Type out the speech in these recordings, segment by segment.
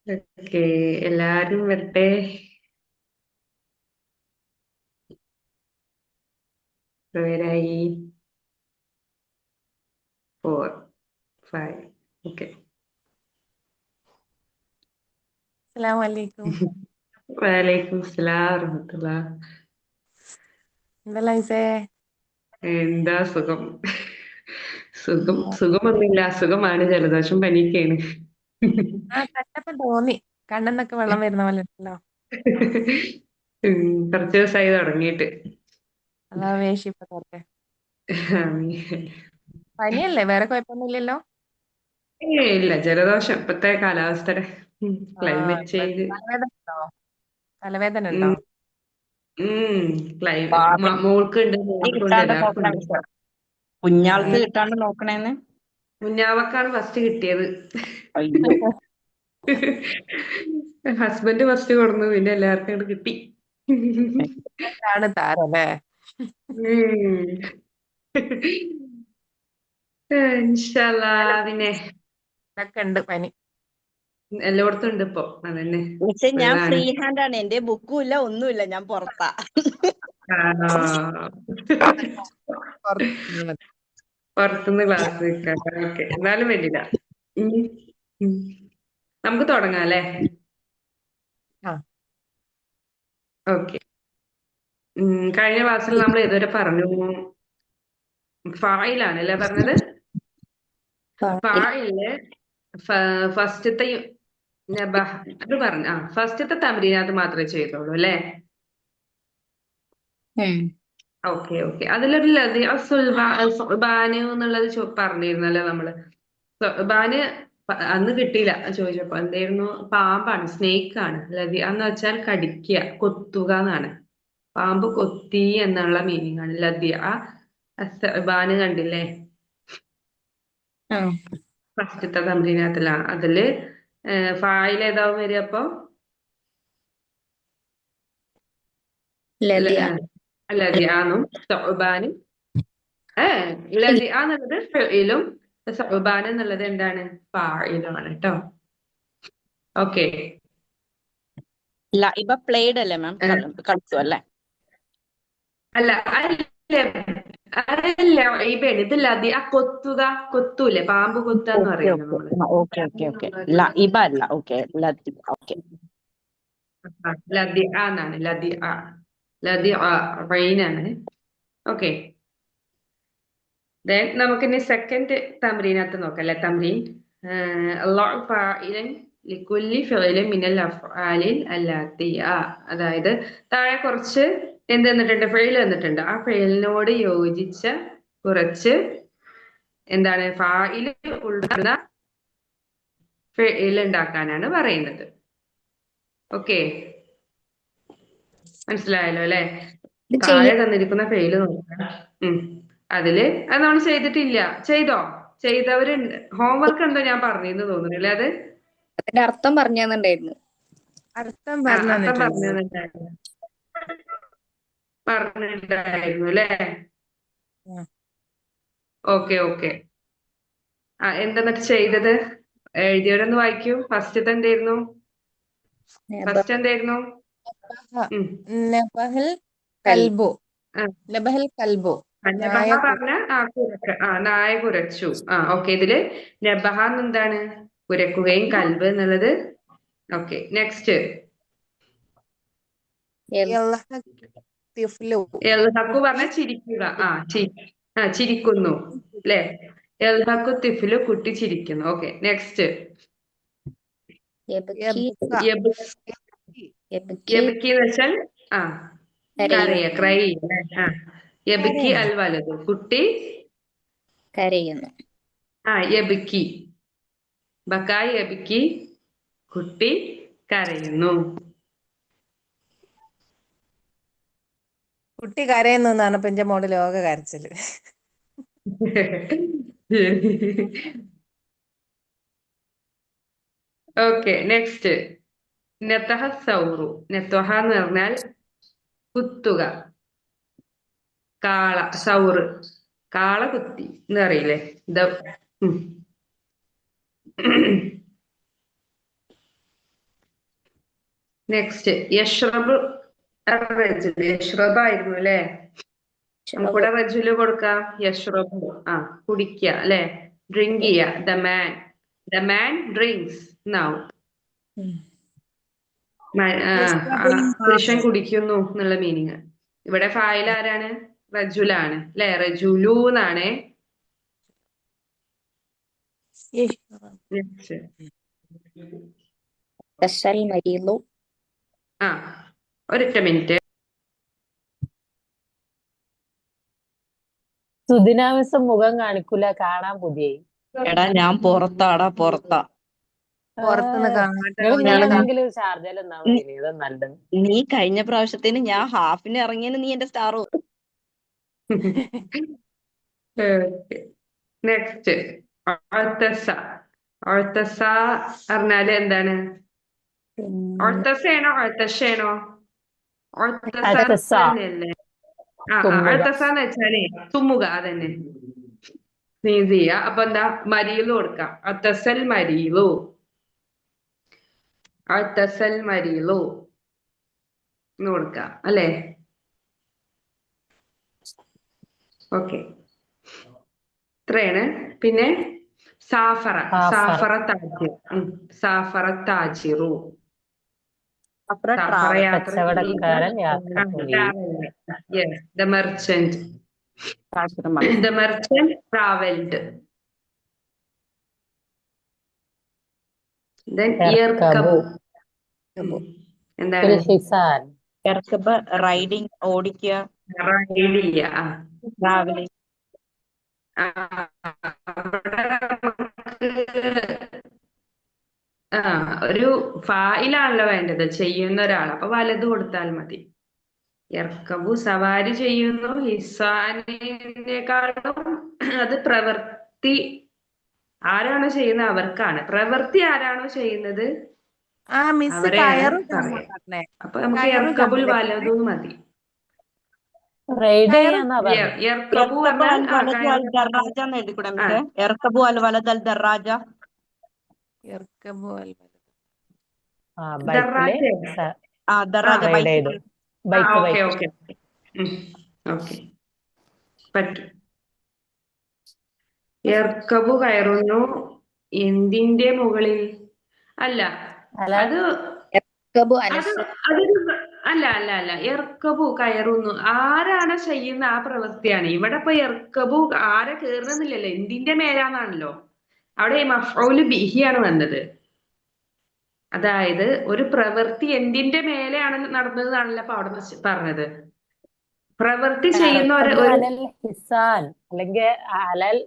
Okay, എല്ലാരും വരട്ടെ. എത്ര പേരായി? 4, 5. ഓക്കെ. അസ്സലാമലൈക്കും. വലൈക്കും സ്സലാം വറഹ്മത്തുള്ളാഹ്. എന്തല്ല ഐസേ? എന്താ സുഖം? സുഖമൊന്നുമില്ല, അസുഖമാണ്. ജലദോഷം പനിയൊക്കെയാണ്. ആ കണ്ടപ്പോ തോന്നി. കണ്ണെന്നൊക്കെ വെള്ളം വരുന്ന പോലെ ഉണ്ടല്ലോ. കുറച്ച് ദിവസമായി തുടങ്ങിയിട്ട്. അതാ വേഷിപ്പൊ തരട്ടെ. ആമീൻ. പനിയല്ലേ? വേറെ കുഴപ്പമൊന്നുമില്ലല്ലോ? ഇല്ല, ജലദോഷം ഇപ്പത്തെ കാലാവസ്ഥയുടെ ആ ക്ലൈമറ്റ് ചേഞ്ച്. തലവേദന ഉണ്ടോ? തലവേദന ഉം ഉണ്ടോ? ഉം പാപ്പയ്ക്ക് മോൾക്കുണ്ട്, മോൾക്കുണ്ട്, കിട്ടാണ്ട് എല്ലാവർക്കും നോക്കണേ ഉണ്ട്. മിസ്സേ. ആ, കുഞ്ഞാൾക്ക് കിട്ടാണ്ട് നോക്കണേന്ന്. കുഞ്ഞാവക്കാണ് ഫസ്റ്റ് കിട്ടിയത്. അയ്യോ. ഹസ്ബൻഡ് ഫസ്റ്റ് കൊടുന്നു, പിന്നെ എല്ലാവർക്കും അങ്ങോട്ട് കിട്ടി. ആണ് താരം അല്ലേ? ഉം. ഇൻഷാല്ലാ. പിന്നെ ഇതൊക്കെ ഉണ്ട് പനി. എല്ലായിടത്തും ഉണ്ട് ഇപ്പൊ, അതന്നെ മിസ്സേ, ഞാൻ ഉള്ളതാണ്. ഫ്രീ ഹാൻഡ് ആണ്. എന്റെ ബുക്കും ഇല്ല, ഒന്നുമില്ല. ഞാൻ പുറത്താ. ആണോ? പുറത്ത് മതി. പുറത്തുനിന്ന് ക്ലാസ് വെക്കാം. ഓക്കെ, എന്നാലും വേണ്ടില്ല. ഉം. ഉം. നമുക്ക് തുടങ്ങാം അല്ലേ? ആ ഓക്കെ. കഴിഞ്ഞ ക്ലാസ്സിൽ നമ്മൾ ഏതുവരെ പറഞ്ഞു? ഫായിലാണ് അല്ലേ പറഞ്ഞത്? ഫായില് ഫസ്റ്റത്തെ അത് പറഞ്ഞു. ഫസ്റ്റത്തെ തമ്രീനകത്ത് മാത്രമേ ചെയ്തോളൂ അല്ലേ? Okay okay. അതിലൊരു ലതി സുൽബാന് എന്നുള്ളത് പറഞ്ഞിരുന്നല്ലോ നമ്മള്. സുൽബാന് അന്ന് കിട്ടിയില്ല ചോദിച്ചപ്പോ. എന്തായിരുന്നു? പാമ്പാണ്, സ്നേക്ക് ആണ്. ലതി എന്ന് വെച്ചാൽ കടിക്കുക, കൊത്തുക എന്നാണ്. പാമ്പ് കൊത്തി എന്നുള്ള മീനിങ് ആണ് ലതി. സുൽബാന് കണ്ടില്ലേ? ഫസ്റ്റത്തെ തമ്രീനകത്തിലാണ്. അതില് ഫായിൽ ഏതാവും വരിക അപ്പൊ? ലതിയ ലതിയാന്നും സുൽബാനും ലതി എന്നുള്ളത് ഫിഇലും സുബ്ഹാൻ എന്നുള്ളത് എന്താണ്? ഫാഇലുമാണ് കേട്ടോ. ഓക്കെ. ഇപ്പൊ പ്ലേഡ് അല്ലേ മാം? കളിച്ചു അല്ലേ? അല്ല അല്ല ഇത് ലതി കൊത്തുക, കൊത്തൂല്ലേ, പാമ്പ് കൊത്താന്ന് ഓക്കെ പറയല്ലോ ഓക്കെ നമ്മള്. Okay okay okay. ഇബ അല്ല. ഓക്കെ, ലത്തി. ഓക്കെ. ലതി എന്നാണ്. ലതി റൈനാണ്. ഓക്കെ. ദെൻ നമുക്കിനി സെക്കൻഡ് തമ്രീനകത്ത് നോക്കാം അല്ലെ? തമ്രീൻ അല്ലാഹു ഫാഇലൻ ലികുല്ലി ഫിഇലിൻ മിനൽ അഫ്ആലിൽ അല്ലാത്തിയ. അതായത് താഴെ കുറച്ച് എന്ത് തന്നിട്ടുണ്ട്? ഫിഇൽ തന്നിട്ടുണ്ട്. ആ ഫിഇലിനോട് യോജിച്ച കുറച്ച് എന്താണ് ഫാഇൽ ഉൾപ്പെടുന്ന ഫിഇൽ ഉണ്ടാക്കാനാണ് പറയുന്നത്. ഓക്കെ, മനസ്സിലായല്ലോ അല്ലെ? ഇത് താഴെ തന്നിരിക്കുന്ന ഫെയില് നോക്കാം. അതില് അത് നമ്മൾ ചെയ്തിട്ടില്ല. ചെയ്തോ? ചെയ്തവരുണ്ട്. ഹോംവർക്ക് ഉണ്ടോ? ഞാൻ പറഞ്ഞിരുന്നു തോന്നുന്നില്ലേ അത്? അതിന്റെ അർത്ഥം പറഞ്ഞു തന്നിട്ടുണ്ടായിരുന്നു. അർത്ഥം പറഞ്ഞു അർത്ഥം തന്നിട്ടുണ്ട്. പറഞ്ഞിട്ടുണ്ടായിരുന്നു അല്ലേ? ആ. Okay okay. എന്തെന്നിട്ട് ചെയ്തത്? എഴുതിയവരൊന്ന് വായിക്കൂ. ഫസ്റ്റത്തെ എന്തായിരുന്നു? ഫസ്റ്റ് എന്തായിരുന്നു? ഉം നബഹൽ കൽ കൽബു. ആ, നബഹൽ കൽബു. നബഹ നായ പറഞ്ഞ നായ കുരച്ചു. ഓക്കെ. ഇതില് നബഹ എന്താണ്? കുരക്കുകയും, കൽബ് എന്നുള്ളത്. Okay, next. യൽഹഖ് തിഫ്ലു. എൽഹക്കു കുട്ടി പറഞ്ഞ ചിരിക്കുക. ചിരിക്കുന്നു അല്ലെ? എൽഹക്കു തിഫിലു, കുട്ടി ചിരിക്കുന്നു. Okay, next. യബ്കി യബ്ക. യബ്കി യബിക്കി എന്ന് വെച്ചാൽ ആ കരയ, കരയുന്നു ക്രൈ അല്ലെ? യബിക്കി കരയുന്നു. അൽ വലതു, കുട്ടി. കരയുന്നു. യബിക്കി, ബക്കായ് യബിക്കി, കുട്ടി കരയുന്നു. കുട്ടി കരയുന്നു എന്നാണ് ഇപ്പൊ എന്റെ മോള് ലോക കരച്ചില്. Okay, next. നെത്തഹ സൗറു. നെത്തഹ എന്ന് പറഞ്ഞാൽ കുത്തുക. കാള, സൗറ്, കാള കുത്തി എന്ന് അറിയില്ലേ? ഉം. നെക്സ്റ്റ് യഷ്റബ് റജുല്. യഷ്റബായിരുന്നു അല്ലെ? നമുക്കിവിടെ റജുല് കൊടുക്കാം. യഷ്റബു കുടിക്കുക അല്ലെ? ഡ്രിങ്ക് ചെയ്യുക. The man drinks now. പുരുഷൻ കുടിക്കുന്നു എന്നുള്ള മീനിങ്. ഇവിടെ ഫായിൽ ആരാണ്? റജുലാണ് അല്ലെ? റജുലു എന്നാണ്. Next. ദശൽ മരീലു. ഒരൊറ്റ മിനിറ്റ്. സുദിനാമിസം മുഖം കാണിക്കൂല, കാണാൻ പുതിയ. എടാ ഞാൻ പുറത്താടാ, പുറത്താ. പുറത്തുനിന്ന് കാണാട്ടെ. നിങ്ങളെങ്കിലും ഷാർജയിൽ നിന്നാ മതി, ഇത് നല്ലത്. നീ കഴിഞ്ഞ പ്രാവശ്യത്തിന് ഞാൻ ഹാഫിന് ഇറങ്ങിയതിന് നീ എന്റെ സ്റ്റാർ. നെക്സ്റ്റ് ഒഴ്ത്തസ പറഞ്ഞാല് എന്താണ്? ഒഴ്ത്തസയാണോ ഒഴ്ത്തശയാണോ? ഒഴ്ത്തസ തന്നെയല്ലേ? ഒഴ്ത്തസ എന്ന് വെച്ചാലേ തുമ്മുക, അതന്നെ. സ്നീസ് ചെയ്യുക. അപ്പൊ എന്താ? മരീലു കൊടുക്കാം. ഒഴ്ത്തസൽ മരീലു. ഒഴ്ത്തസൽ മരീലു എന്ന് കൊടുക്കാം അല്ലേ? ഓക്കെ, ഇത്രയാണ്. പിന്നെ സാഫറ താജിറു. കച്ചവടക്കാരൻ യാത്ര പോയി. The merchant traveled. Then ഇർകബു എന്താണ്? ഹിസാൻ. ഇർകബ് റൈഡിങ്, ഓടിക്കുക, ട്രാവലിംഗ്. ഒരു ഫായിലാണല്ലോ വേണ്ടത്, ചെയ്യുന്ന ഒരാൾ. അപ്പൊ വലത് കൊടുത്താൽ മതി. ഇർകബു സവാരി ചെയ്യുന്നു. ഹിസാനിനേക്കാളും അത് പ്രവൃത്തി ആരാണോ ചെയ്യുന്നത് അവർക്കാണ്. പ്രവൃത്തി ആരാണോ ചെയ്യുന്നത് അവരെയാണ് പറയാം. അപ്പൊ നമുക്ക് ഇർകബുൽ വലതു മതി. റൈഡ് ചെയ്യാന്നാ ഇർകബു ഇർകബു അൽ വലദ് അൽ ദറാജ. ഇർകബു കയറുന്നു. എന്തിന്റെ മുകളിൽ? അല്ല, അതൊരു അല്ല. ഇർകബു കയറുന്നു. ആരാണ് ചെയ്യുന്ന ആ പ്രവൃത്തിയാണ്. ഇവിടെ ഇപ്പൊ ഇർകബു ആരെ കേറുന്നില്ലല്ലോ, എന്തിന്റെ മേലാന്നാണല്ലോ. അവിടെ മഫ്ഊല് ബിഹിയാണ് വന്നത്. അതായത് ഒരു പ്രവൃത്തി എന്തിന്റെ മേലെയാണ് നടന്നതാണല്ലോ അപ്പൊ അവിടെ പറഞ്ഞത്. പ്രവൃത്തി ചെയ്യുന്ന ഹിസാൻ അല്ലെങ്കിൽ അലൽ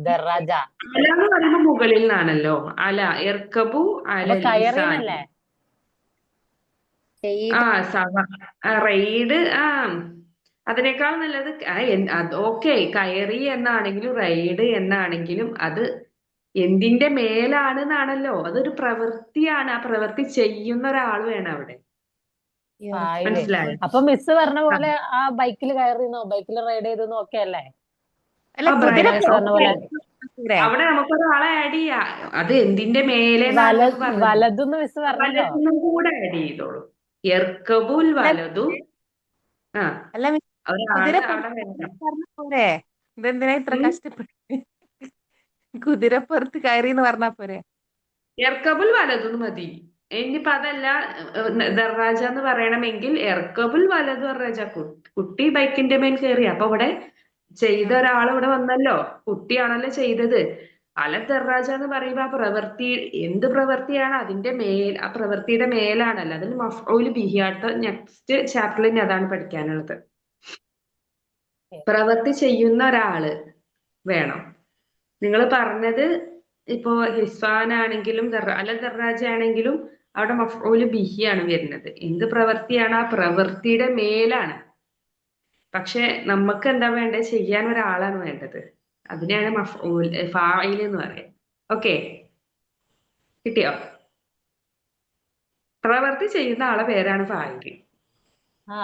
ദറാജ. അല എന്ന് പറയുമ്പോ മുകളിൽ നിന്നാണല്ലോ. അല ഇർകബു അലൽ കയറിയല്ലേ? റെയ്ഡ്. അതിനേക്കാൾ നല്ലത് ഓക്കെ, കയറി എന്നാണെങ്കിലും റെയ്ഡ് എന്നാണെങ്കിലും അത് എന്തിന്റെ മേലാണ് എന്നാണല്ലോ. അതൊരു പ്രവൃത്തിയാണ്. ആ പ്രവൃത്തി ചെയ്യുന്ന ഒരാൾ വേണം അവിടെ. മനസ്സിലായോ? അപ്പൊ മിസ് പറഞ്ഞ പോലെ ആ ബൈക്കിൽ കയറിന്നോ, ബൈക്കിൽ റൈഡ് ചെയ്തെന്നോ ഒക്കെ അല്ലേ? അവിടെ നമുക്കൊരാളെ ആഡ് ചെയ്യാം. അത് എന്തിന്റെ മേലെ വലതുന്ന് മിസ് പറഞ്ഞല്ലോ, കൂടെ ആഡ് ചെയ്തോളൂ. ഇർകബുൽ വലതു. ഇതെന്തിനാ ഇത്ര കഷ്ടപ്പെട്ട്? കുതിരപ്പുറത്ത് കയറി എന്ന് പറഞ്ഞാ പോരെ? ഇർകബുൽ വലതു മതി. ഇനിയിപ്പോ അതല്ല ദർറാജ എന്ന് പറയണമെങ്കിൽ ഇർകബുൽ വലതു ദർറാജ. കുട്ടി ബൈക്കിന്റെ മേൽ കയറി. അപ്പൊ ഇവിടെ ചെയ്ത ഒരാൾ ഇവിടെ വന്നല്ലോ, കുട്ടിയാണല്ലോ ചെയ്തത്. അല ദർറാജ എന്ന് പറയുമ്പോ ആ പ്രവൃത്തി എന്ത് പ്രവൃത്തിയാണ് അതിന്റെ ആ പ്രവൃത്തിയുടെ മേലാണല്ലോ. അതിൽ മഫ്ഊല് ബിഹി. അടുത്ത നെക്സ്റ്റ് ചാപ്റ്ററിൽ അതാണ് പഠിക്കാനുള്ളത്. പ്രവൃത്തി ചെയ്യുന്ന ഒരാള് വേണം. നിങ്ങൾ പറഞ്ഞത് ഇപ്പോ ഹിസാൻ ആണെങ്കിലും അല ദർറാജ ആണെങ്കിലും അവിടെ മഫ്ഊല് ബിഹിയാണ് വരുന്നത്. എന്ത് പ്രവൃത്തിയാണ് ആ പ്രവൃത്തിയുടെ മേലാണ്. പക്ഷെ നമുക്ക് എന്താ വേണ്ടത്? ചെയ്യാൻ ഒരാളാണ് വേണ്ടത്. അതിനെയാണ് മഫ്ഊൽ ഫാഇൽ എന്ന് പറയാം. ഓക്കെ, കിട്ടിയോ? പ്രവൃത്തി ചെയ്യുന്ന ആളെ പേരാണ് ഫാഇൽ.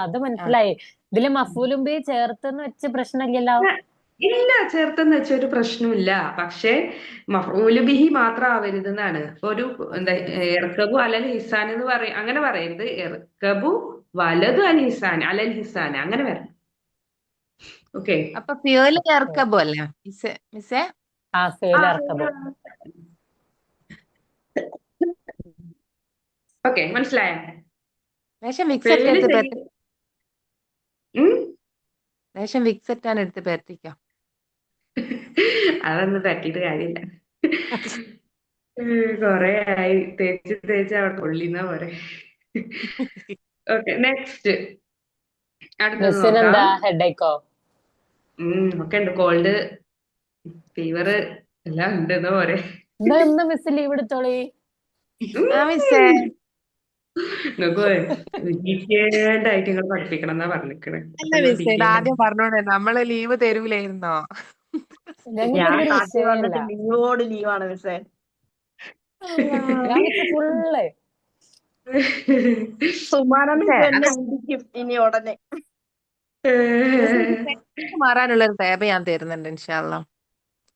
അത് മനസ്സിലായി. ഇതില് മഫൂലും ബി ചേർത്തെന്ന് വെച്ച് പ്രശ്നമില്ലല്ലോ. ഇല്ല, ചേർത്തെന്ന് വെച്ച ഒരു പ്രശ്നമില്ല. പക്ഷേ മഫ്ഊലു ബിഹി മാത്രം ആവരുത് എന്നാണ്. ഇപ്പൊ ഒരു എന്താ എർക്കബു അലൽ ഹിസാൻ എന്ന് പറയും, അങ്ങനെ പറയരുത്. എർക്കബു വലതു അൽ ഹിസാൻ അലൽ ഹിസാൻ അങ്ങനെ വരണം. ഓക്കെ. അപ്പൊ ഫ്യൂല് ചേർക്കബോ അല്ലേ മിസ്സേ? ആ ഫെയിൽ ഇറക്കബോ. ഓക്കെ, മനസ്സിലായോ? ലേശം വിക്സ് ഫെയില് എടുത്ത് ചെയ്യ പരത്തി ഉം? ലേശം വിക്സ് ഇട്ടാൻ എടുത്ത് പരത്തിക്കോ. അതൊന്നും പറ്റിയിട്ട് കാര്യമില്ല. കൊറേ ആയി തേച്ച് തേച്ച് അവിടെ കൊള്ളിന്ന പോരെ. ഓക്കെ, നെക്സ്റ്റ് അടുത്തത് മിസ്സിന് നോക്കാം. എന്താ ഹെഡേക്കോ? ഒക്കെ ഉണ്ട്, കോൾഡ്, ഫീവർ എല്ലാം ഉണ്ട് എന്നാ പോരെ. എന്താ ഇന്ന് മിസ് ലീവ് എടുത്തോളി. ആ മിസ്സേ, നോക്കോ, ഡീറ്റെയിൽഡായിട്ട് നിങ്ങൾ പഠിപ്പിക്കണം എന്നാ പറഞ്ഞിരിക്കണേ. അല്ല മിസ്സേ, ഇത് ആദ്യം പറഞ്ഞോണ്ടേ നമ്മള് ലീവ് തരൂലായിരുന്നോ? ഞങ്ങൾക്ക് ഞാൻ അതൊരു നാട്ടിൽ വിഷയമല്ല. വന്നിട്ട് ലീവോട് ലീവാണ് മിസ്സേ. ഞാൻ മിസ് ഫുള്ള് സുമാന മിസ്സേ, മിസ് അത് എന്നെ ഇടിക്കും ഇനി ഉടനെ. മിസ്സേ, ഇത് പെട്ടെന്ന് മാറാനുള്ള ഒരു ടാബ് ഞാൻ തരുന്നുണ്ട് ഇൻഷാല്ലാ.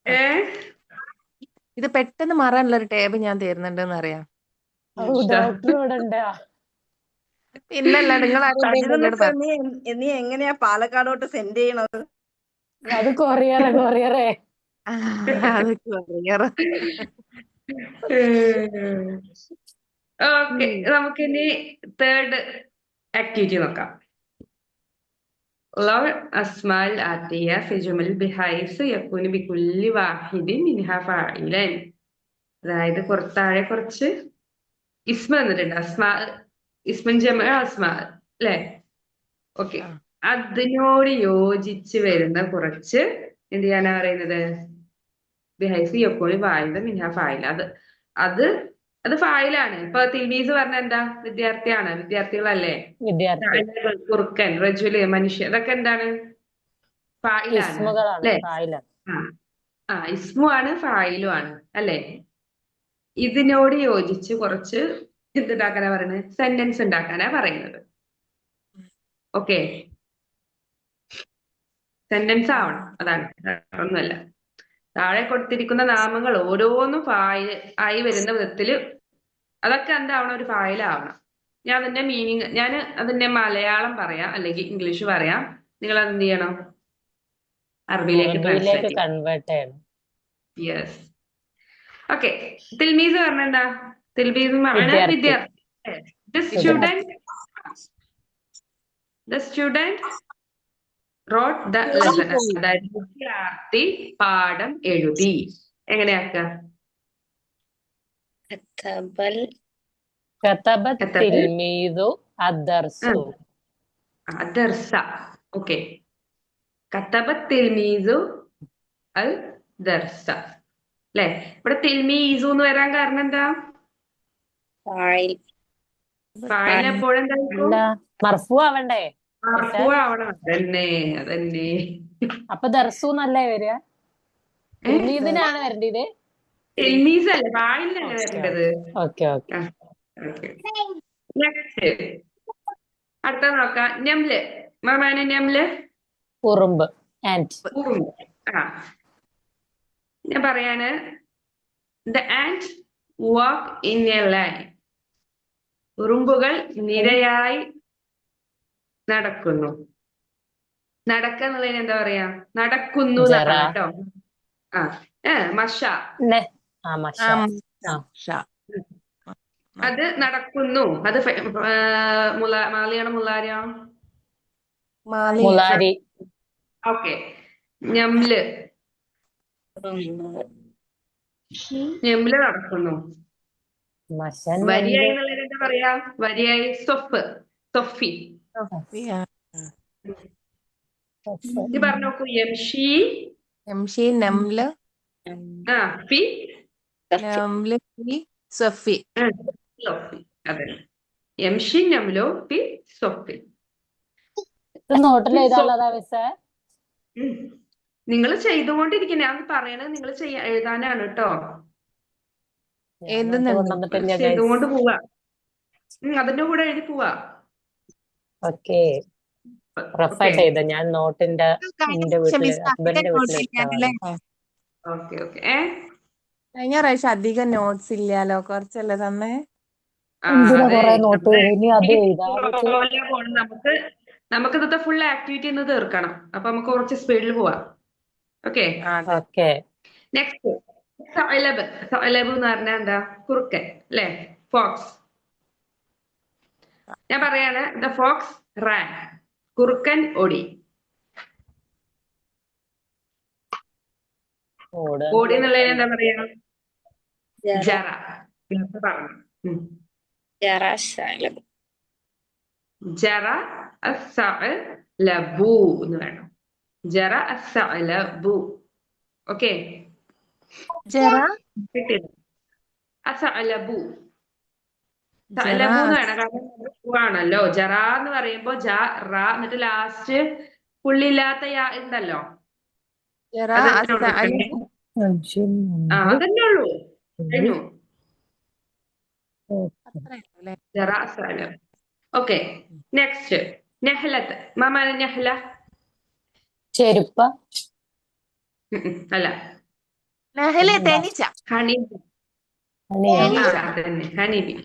ഏ ഇത് പെട്ടെന്ന് മാറാനുള്ള ഒരു ടാബ് ഞാൻ തരുന്നുണ്ട് അറിയാം. ഡോക്ടർ ഇവിടെ ഉണ്ടാ. പിന്നല്ല, നിങ്ങൾ സജിത ആരെങ്കിലും എന്നോട് മിസ് നീ എങ്ങനെയാ പാലക്കാടോട്ട് സെൻഡ് ചെയ്യണത്? അത് കൊറിയറേ. അത് കൊറിയർ. ഓക്കെ, നമുക്കിനി തേർഡ് ആക്ടിവിറ്റി നോക്കാം. لو أسماء الآتية في جمل بحيث يكون بكل واحد منها فاعلا. അതായത് താഴെ കുറച്ച് ഇസ്മ എന്നിട്ടുണ്ട്. ഇസ്മൻ ജമ അസ്മാ അല്ലെ? ഓക്കെ, അതിനോട് യോജിച്ച് വരുന്ന കുറച്ച് എന്ത് ചെയ്യാനാ പറയുന്നത്? ബിഹൈസ് യക്കൂണി വായുത മിൻഹ ഫായില. അത് അത് ഫായിലാണ്. ഇപ്പൊ തിൽമീസ് പറഞ്ഞ എന്താ? വിദ്യാർത്ഥിയാണ്, വിദ്യാർത്ഥികളല്ലേ? വിദ്യാർത്ഥി. കുറുക്കൻ, റജുല്, മനുഷ്യ, ഇതൊക്കെ എന്താണ്? ഫായിലാണ് ഇസ്മുകളാണ്, അല്ലെ? ഫായിലാണ്. ഇസ്മു ആണ്, ഫായിലും ആണ് അല്ലെ? ഇതിനോട് യോജിച്ച് കുറച്ച് എന്തുണ്ടാക്കാനാ പറയുന്നത്? സെന്റൻസ് ഉണ്ടാക്കാനാ പറയുന്നത്. ഓക്കെ, സെന്റൻസ് ആവണം, അതാണ്, ഒന്നുമല്ല. താഴെ കൊടുത്തിരിക്കുന്ന നാമങ്ങൾ ഓരോന്നും ഫായിൽ ആയി വരുന്ന വിധത്തില് അതൊക്കെ എന്താവണം? ഒരു ഫായിലാവണം. ഞാൻ അതിന്റെ മലയാളം പറയാം, അല്ലെങ്കിൽ ഇംഗ്ലീഷ് പറയാം. നിങ്ങൾ അത് എന്ത് ചെയ്യണം? അറബിയിലേക്ക് അറബിയിലേക്ക് ട്രാൻസ്ലേറ്റ് ചെയ്യണം. കൺവേർട്ട് ചെയ്യണം. യെസ്. ഓക്കെ, തിൽമീസ് പറഞ്ഞെന്താ? തിൽമീസ് പറഞ്ഞ വിദ്യാർത്ഥി. The student wrote the lesson. അതായത് വിദ്യാർത്ഥി പാഠം എഴുതി. എങ്ങനെയാക്ക? കതബത് തിൽമീദു അദ്ദർസു. അദ്ദർസ. ഓക്കെ, കതബത് തിൽമീദു അൽ ദർസ അല്ലെ? ഇവിടെ തിൽമീസു എന്ന് വരാൻ കാരണം എന്താ? ഫായിൽ എപ്പോഴെന്തായിരിക്കും? മർഫു ആവണ്ടേ? മർഫു ആവണം. അതന്നെ. അപ്പൊ ദർസു എന്നല്ലേ വരിക? തിൽമീദിനാണ് വരേണ്ടത്. തിൽമീസ് അല്ലേ, ഫായിലിനല്ലേ വരേണ്ടത്? ഓക്കെ. നെക്സ്റ്റ് അടുത്ത നോക്കാം. നെംല്. മാമാനെ നെംല്. ഉറുമ്പ്, ആന്റ്. ഉറുമ്പ്. ഞാൻ പറയാണ്. The ant walk in a line. ഉറുമ്പുകൾ നിരയായി നടക്കുന്നു. നടക്കുക എന്നുള്ളതിന് എന്താ പറയാ? നടക്കുന്നു കേട്ടോ. മഷ. അത് നടക്കുന്നു. അത് മാലിയാണോ മുല്ലാരിയാണോ? മുലാരി. ഓക്കെ, ഞംല്. ഞംല് നടക്കുന്നു. വരിയായി എന്നുള്ളതിന് എന്താ പറയാ? വരിയായി സൊഫി. ഇത് പറഞ്ഞു നോക്കൂ. യംഷി നംല് ഫി നംല് ഫി സഫി. അതെ, യംഷി നംലു ഫി സൊഫി. നിങ്ങൾ ചെയ്തുകൊണ്ടിരിക്കുന്ന ഞാൻ പറയണത് നിങ്ങൾ എഴുതാനാണ് കേട്ടോ. ചെയ്തുകൊണ്ട് പോവാ. അതിന്റെ കൂടെ എഴുതി പോവാ. ഓക്കെ. റഫായിട്ട് ചെയ്ത ഞാൻ നോട്ടിന്റെ എന്റെ വീട്ടില് മിസ് അധികം ഹസ്ബൻഡിന്റെ വീട്ടിൽ നോട്ട്സ് വെച്ചാ ഇല്ലാണ്ടല്ലേ ഓക്കെ ഓക്കെ കഴിഞ്ഞ പ്രാവശ്യം അധികം നോട്ട്സ് ഇല്ലാലോ കുറച്ചല്ലേ തന്നേ എന്തിനാ അതെ കൊറേ നോട്ട് നമ്മള് ഇനി അത് എഴുതാതെ പോലെ പോണം. നമുക്ക് ഇന്നത്തെ ഫുൾ ആക്ടിവിറ്റി ഇന്ന് തീർക്കണം. അപ്പൊ നമുക്ക് കുറച്ച് സ്പീഡിൽ പോവാം. ഓക്കെ, ഓക്കെ നെക്സ്റ്റ് സഅലബ്. സഅലബ് എന്ന് പറഞ്ഞാൽ എന്താ? കുറുക്കൻ അല്ലേ? ഫോക്സ്. ഞാൻ പറയാണ്, ദ ഫോക്സ് റാൻ. കുറുക്കൻ ഓടി. ഓടി എന്നുള്ളതിന് എന്താ പറയാ? ജറ. നേരത്തെ പറഞ്ഞു. ജറാശാലം. ജറ അസ്സഅലബു എന്ന് വേണം. ജറ അസ്സഅലബു. ഓക്കെ, ജറ അസ്സഅലബു. ജറ സഅലബു എന്ന് വേണം, കാരണം ആണല്ലോ. ജറ എന്ന് പറയുമ്പോ ജ റ എന്നിട്ട് ലാസ്റ്റ് പുള്ളിയില്ലാത്ത യാ ഉണ്ടല്ലോ, ജറ അതന്നെ കൊടുക്കണ്ടേ. അതന്നെ ഉള്ളൂ, കഴിഞ്ഞു. അത്രയല്ലേ ജറ അസ്സഅലബ്. Okay, next നെഹ്ലത്ത്. മാമാ നെഹ്ല. ചെരുപ്പ അല്ല, നെഹലെ തേനീച്ച ഹണി. തേനീച്ച അതന്നെ ഹണിബി.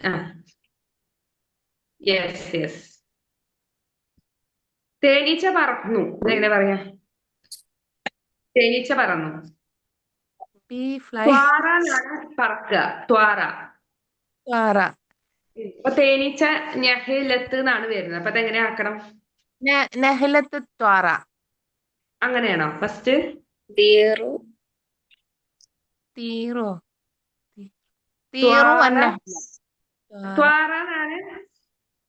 Yes yes. തേനീച്ച പറന്നു. എങ്ങനെ പറയാ? തേനീച്ച പറന്നു. ബി ഫ്ലൈ ത്വാറ എന്നാണ് പറക്കുക. ത്വാറ. പാറ അപ്പൊ തേനീച്ച ഞഹലത്ത് എന്നാണ് വരുന്നത്. അപ്പൊ അതെങ്ങനെ ആക്കണം? നെഹലത്ത് ത്വാറ അങ്ങനെയാണോ ഫസ്റ്റ്? ദീറു. തീറോ തീറു ത്വാറ. അന്ന ത്വാറ എന്നാണ്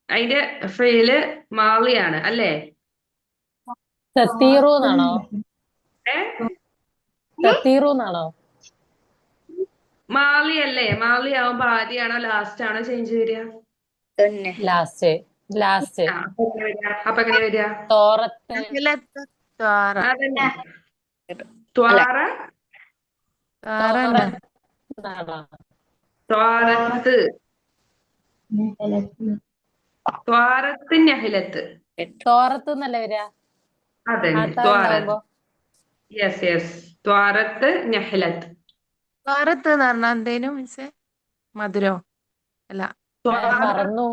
അതിന്റെ ഫെയില് മാളിയാണ് അല്ലേ? സത്തീറു എന്നാണോ? ഏ സത്തീറു എന്നാണോ? മാളി അല്ലേ? മാളി ആവുമ്പോ ആദ്യമാണോ ലാസ്റ്റ് ആണോ ചേഞ്ച് വരിക? തന്നെ. ലാസ്റ്റ് അപ്പൊ എങ്ങനെ വരിക? തോറത്ത് നെഹലത്ത് ത്വാറ അതന്നെ ത്വാറ. ത്വാറ എന്നാണോ? ത്വാറത്ത്. ത്വാറത്ത് നഹലത്ത്. തോറത്ത് എന്നല്ലേ വരിക അതന്നെ ആത്ത ത്വാറത്ത്. ഉണ്ടാവുമ്പോ? Yes yes, ത്വാറത്ത് നഹലത്ത്. ത്വാറത്ത് എന്ന് പറഞ്ഞാ എന്തേനു മിസ്സേ? മധുരോ അല്ല പറന്നു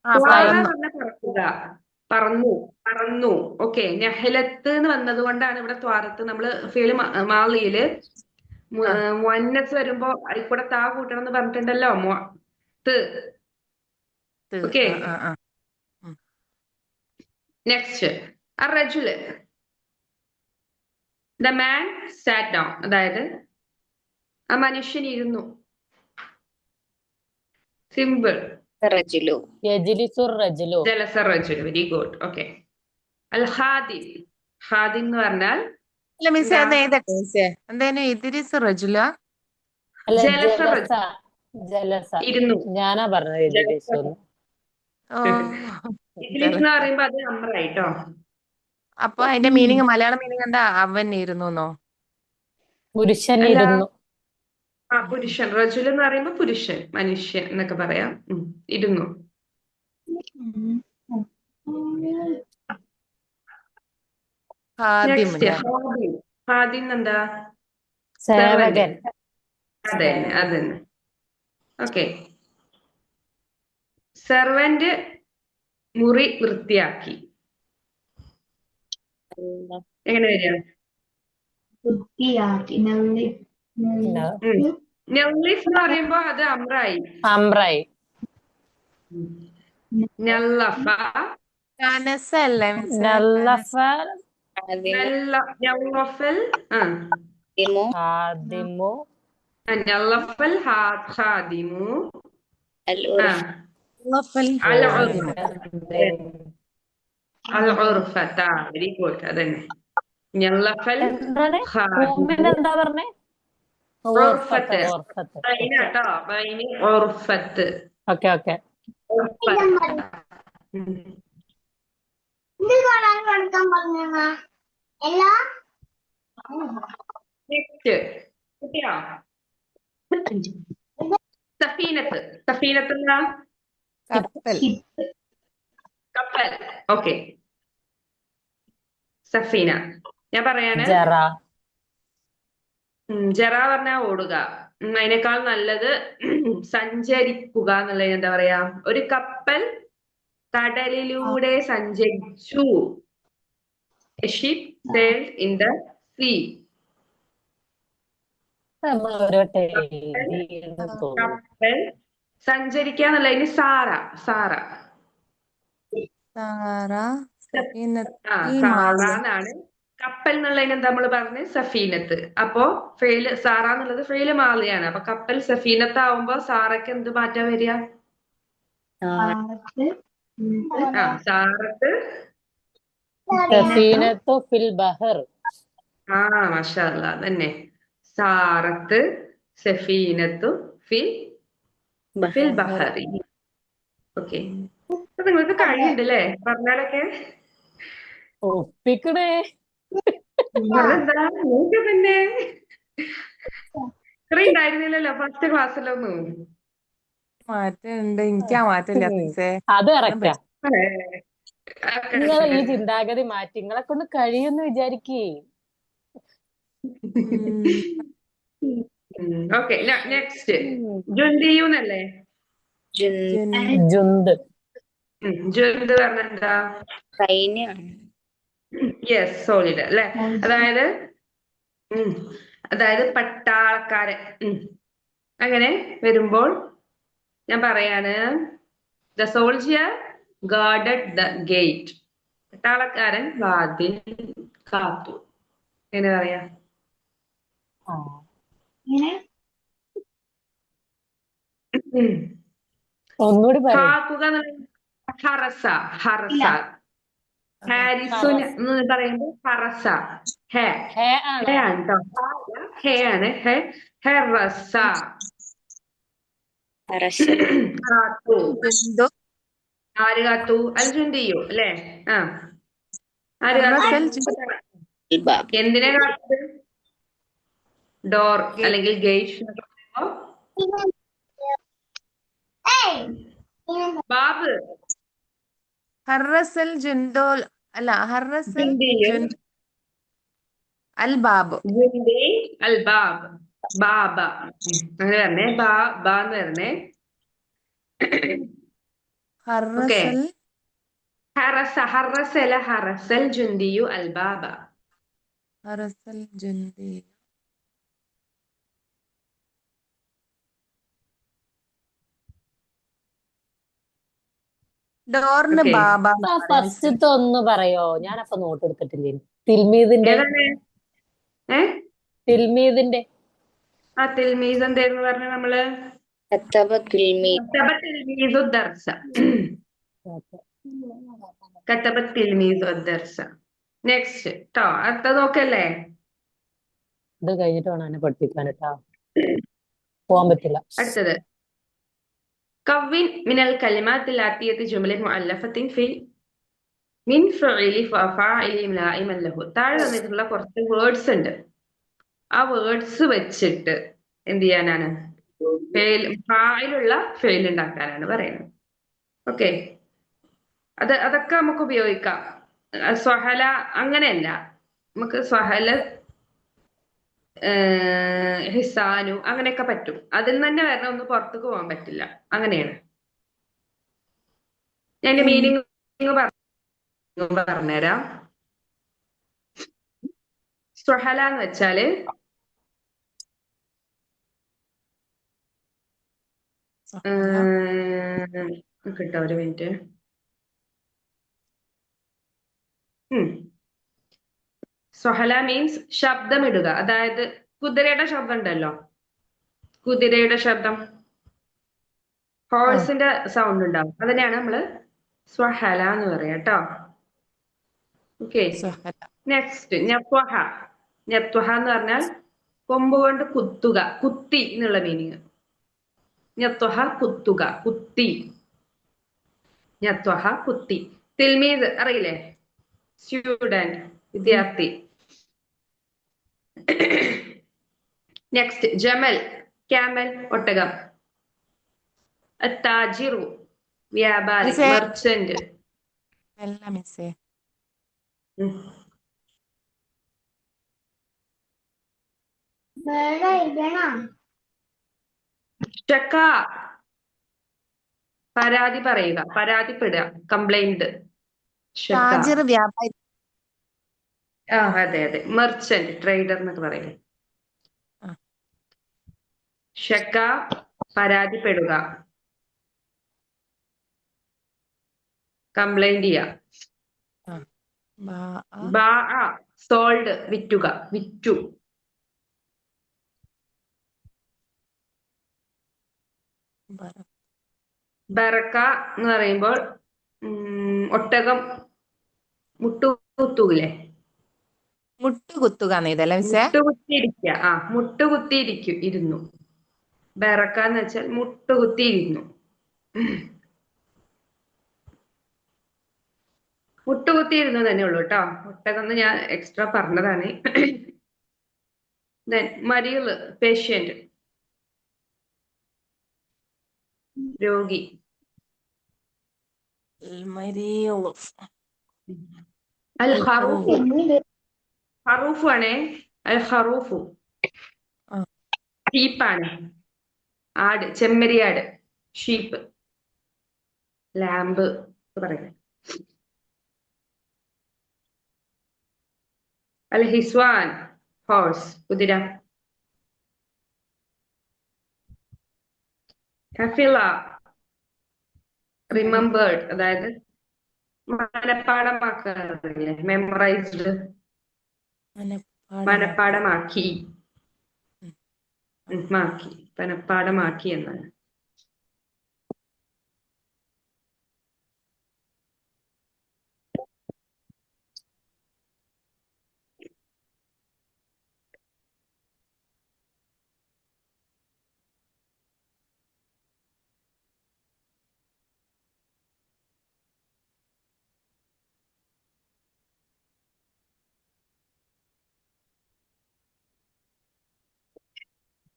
ത്വാറ എന്ന് പറന്നു പറഞ്ഞാൽ പറക്കുക, പറന്നു, പറന്നു. ഓക്കെ, നഹലത്ത് എന്ന് വന്നത് കൊണ്ടാണ് ഇവിടെ ത്വാറത്ത്. നമ്മള് ഫേല് മാളിയില് മുഅന്നസ് വരുമ്പോ അതിൽ താ കൂട്ടണം എന്ന് പറഞ്ഞിട്ടുണ്ടല്ലോ. ഓക്കെ, നെക്സ്റ്റ് അർറജുല്. The man sat down. അതായത് ആ മനുഷ്യൻ ഇരുന്നു. സിമ്പിൾ. റജുലു. യജ്ലിസുർ റജുലു. ജലസ റജുല്. Very good. ഓക്കെ, അൽ ഖാദിം. ഖാദിം എന്ന് പറഞ്ഞാൽ അല്ല മിസ്സേ അത് ഏതൊക്കെ മിസ്സേ എന്തേനു ഇദ്രിസ് റജുല അല്ല ജലസ ജലസ ജലസ ഇരുന്നു. ഞാനാ പറഞ്ഞത് യജ്ലിസു. ഓ ഇദ്രിസ് എന്ന് പറയുമ്പോ അത് അമ്രായിട്ടോ. അപ്പൊ അതിന്റെ മീനിങ് മലയാള മീനിങ് എന്താ? അവൻ ഇരുന്നോ? പുരുഷൻ അല്ല, ഇരുന്നു. പുരുഷൻ. റജുൽ എന്ന് പറയുമ്പോ പുരുഷൻ, മനുഷ്യൻ എന്നൊക്കെ പറയാം. ഇരുന്നു. നെക്സ്റ്റ് ഹാദിം. ഹാദിം എന്താ? സേവകൻ. അതന്നെ അതന്നെ. ഓക്കെ, സെർവന്റ് മുറി വൃത്തിയാക്കി. എങ്ങനെ വരിക? നെല്ലിഫ് എന്ന് പറയുമ്പോ അത് അമ്രായി. അമ്രായി. നെല്ലഫ. കനസല്ലേ മിസ്സേ? നല്ലഫ. നെല്ലഫൽ. ദിമു. ഹാദിമു. നെല്ലഫൽ ഹാദിമു. അൽ ഉർഫ്. അൽ ഉർഫത. Very good. അതന്നെ നെല്ലഫൽ എന്താണ് ഹാദിമു. എന്താ പറഞ്ഞേ? ഉർഫത്ത്. ബൈനാട്ടോ, ബൈന് ഉർഫത്ത്. Okay okay. നെക്സ്റ്റ് കിട്ടിയോ? സഫീനത്ത്. സഫീനത്ത് എന്താ? കപ്പൽ കപ്പൽ. ഓക്കെ, സഫീന. ഞാൻ പറയാണ്. ജറ. ജറ പറഞ്ഞാ ഓടുക. അതിനേക്കാൾ നല്ലത് സഞ്ചരിക്കുക എന്നുള്ളതിന് എന്താ പറയാ? ഒരു കപ്പൽ കടലിലൂടെ സഞ്ചരിച്ചു. A ship sailed in the sea. നമ്മൾ ഒരു വട്ടം കപ്പൽ എഴുതിയെന്ന് തോന്നുന്നു. കപ്പൽ സഞ്ചരിക്കുക എന്നുള്ളതിന് സാറ. സാറ സാറ ആ സഫീനത്തി സാറ മാലിയ. എന്നാണ്. കപ്പൽ എന്നുള്ളതിന് എന്താ നമ്മൾ പറഞ്ഞ്? സഫീനത്ത്. അപ്പോ ഫെയില് സാറ എന്നുള്ളത് ഫെയില് മാലിയാണ്. അപ്പൊ കപ്പൽ സഫീനത്ത് ആവുമ്പോ സാറയ്ക്ക് എന്ത് മാറ്റാ വരിക? സാറത്ത് സഫീനത്തു ഫിൽ ബഹർ. മാഷാ അല്ലാ, അതന്നെ. സാറത്ത് സഫീനത്തു ഫിൽ ഫിൽ ബഹറി. ഓക്കെ. അപ്പൊ നിങ്ങൾക്ക് കഴിയുണ്ട് അല്ലേ പറഞ്ഞാലൊക്കെ? ഒപ്പിക്കണേ. അതെന്താ നിങ്ങൾക്ക് പിന്നെ ഇത്ര ഉണ്ടായിരുന്നില്ലല്ലോ ഫസ്റ്റ് ക്ലാസ്സിലൊന്നും. മാറ്റമുണ്ട്, എനിക്ക് ആ മാറ്റമില്ല മിസ്സേ. അത് കറക്റ്റാ. അതൊക്കെ നിങ്ങൾ ഈ ചിന്താഗതി മാറ്റി നിങ്ങളെ കൊണ്ട് കഴിയുമെന്ന് വിചാരിക്കേ. ഓക്കെ. നെക്സ്റ്റ് ജുന്തിയൂന്നല്ലേ? ജുന്ത്. ജുന്ത് പറഞ്ഞ എന്താ? സൈന്യാണ്. യെസ്, സോളിഡ് അല്ലെ? അതായത് അതായത് പട്ടാളക്കാരൻ. അങ്ങനെ വരുമ്പോൾ ഞാൻ പറയാണ്, the soldier guarded the gate. പട്ടാളക്കാരൻ വാതിൽ കാത്തു. എങ്ങനെ പറയാ? ഒന്നുകൂടി പറയാം. കാക്കുക എന്നുള്ളത് ഹറസ. ഹറസ. ഹാരിസുൻ എന്ന് പറയുമ്പോൾ ഹറസ. ഹേ ഹേ ഹേ ആണ്. ആണ് കേട്ടോ. ഹേ ആണ്. ഹെറസ. കാത്തു. ജുന്തു ആര് കാത്തു? അൽ ജുന്തിയു അല്ലേ? ആര് ഹറസൽ കാത്തു? എന്തിനെ കാത്തത്? ഡോർ അല്ലെങ്കിൽ ഗേറ്റ്. ബാബ്. ഹറസൽ ജുന്തോൽ അല്ല, ഹറസൽ ജുന്തിയു അൽ ബാബ്. ജുന്തി അൽ ബാബ്. ബാബ. അങ്ങനെ പറഞ്ഞേ. ബാ എന്ന് പറഞ്ഞേ. ഹറസൽ ഹറസല ഹറസൽ ജുന്തിയു അൽ ബാബ. ഹറസൽ ജുന്തി. ഡോറിന് Okay. ബാബ. ഫസ്റ്റത്തെ ഒന്ന് പറയോ? ഞാനപ്പൊ നോട്ട് എടുത്തിട്ടില്ലേ. തിൽമീദിന്റെ. തിൽമീദിന്റെ. തിൽമീസ് എന്തായിരുന്നു പറഞ്ഞ നമ്മള്? നെക്സ്റ്റ് ട്ടോ. അടുത്ത നോക്കല്ലേ? ഇത് കഴിഞ്ഞിട്ട് വേണം എന്നെ പഠിപ്പിക്കാൻ കേട്ടാ. പോവാൻ പറ്റില്ല. അടുത്തത് കവിൻ മിനൽ കലിമാത്തിൽ ആത്തിയത്ത് ജുമല മുഅല്ലഫത്തിൻ ഫി മിൻ ഫഇലി ഫാഇലി മുലായിമൻ ലഹു. താഴെ തന്നിട്ടുള്ള കുറച്ച് വേർഡ്സ് ഉണ്ട്. ആ വേർഡ്സ് വെച്ചിട്ട് എന്ത് ചെയ്യാനാണ്? ഫായിലുള്ള ഫെയിൽ ഉണ്ടാക്കാനാണ് പറയുന്നത്. ഓക്കെ. അതൊക്കെ നമുക്ക് ഉപയോഗിക്കാം. സ്വഹല അങ്ങനെയല്ല. നമുക്ക് സ്വഹല, ഹിസാനു അങ്ങനെയൊക്കെ പറ്റും. അതിൽ തന്നെ വരണം, ഒന്ന് പുറത്തേക്ക് പോകാൻ പറ്റില്ല. അങ്ങനെയാണ്. ഞാൻ മീനിങ് പറഞ്ഞുതരാം. സ്വഹല എന്ന് വെച്ചാല് കിട്ടോ, ഒരു മിനിറ്റ്. സ്വഹല മീൻസ് ശബ്ദമിടുക. അതായത് കുതിരയുടെ ശബ്ദം ഉണ്ടല്ലോ, കുതിരയുടെ ശബ്ദം, ഹോഴ്സിന്റെ സൗണ്ട് ഉണ്ടാവും. അതിനെയാണ് നമ്മള് സ്വഹല എന്ന് പറയാ കേട്ടോ. ഓക്കെ. നെക്സ്റ്റ് ഞത്വഹ. ഞത്വഹ എന്ന് പറഞ്ഞാൽ കൊമ്പ് കൊണ്ട് കുത്തുക, കുത്തി എന്നുള്ള മീനിങ്. ഞത്വഹ കുത്തുക, കുത്തി. ഞത്വഹ കുത്തി. തിൽമീദ് അറിയില്ലേ? സ്റ്റുഡന്റ്, വിദ്യാർത്ഥി. നെക്സ്റ്റ് ജമൽ, ക്യാമൽ, ഒട്ടകം. അത്താജിറു, വ്യാപാരി, മെർച്ചന്റ്. അല്ല മിസ്സേ. ഷക്ക പരാതി പറയുക, പരാതിപ്പെടുക, കംപ്ലൈന്റ്. ഷക്ക. താജിർ വ്യാപാരി. അതെ അതെ, മെർച്ചന്റ്, ട്രേഡർ എന്നൊക്കെ പറയില്ലേ. ആ. ഷക്ക പരാതിപ്പെടുക, കംപ്ലൈന്റ് ചെയ്യുക. ബാ സോൾഡ് വിറ്റുക, വിറ്റു. ബറക്ക എന്ന് പറയുമ്പോൾ ഒട്ടകം മുട്ടുകുത്തൂലേ, മുട്ടുകുത്തുക ഇതല്ലേ മിസ്സേ? മുട്ടുകുത്തിയിരിക്കുക. മുട്ടുകുത്തിയിരിക്കും, ഇരുന്നു. ബറക്ക എന്ന് വെച്ചാൽ മുട്ടുകുത്തിയിരുന്നു. മുട്ടുകുത്തിയിരുന്നു തന്നെ ഉള്ളു കേട്ടോ. ഒട്ടകം എന്ന് ഞാൻ എക്സ്ട്രാ പറഞ്ഞതാണ്. മരിയല് പേഷ്യന്റ്, രോഗി. മരിയുള്ളു. അൽ ഖറൂഫ്, ഖറൂഫ് ആണേ. അൽ ഖറൂഫു ഷീപ്പാണ്. ആട്, ചെമ്മരിയാട്, ഷീപ്പ്. ലാമ്പ് പറയുന്നത്. അൽ ഹിസ്വാൻ ഹോഴ്സ്, കുതിര. ഹഫിള റിമെമ്പേർഡ്, അതായത് മനപ്പാടമാക്കുക, മെമ്മറൈസ്ഡ്, മനപ്പാടമാക്കി, മനപ്പാടമാക്കി എന്നാണ്.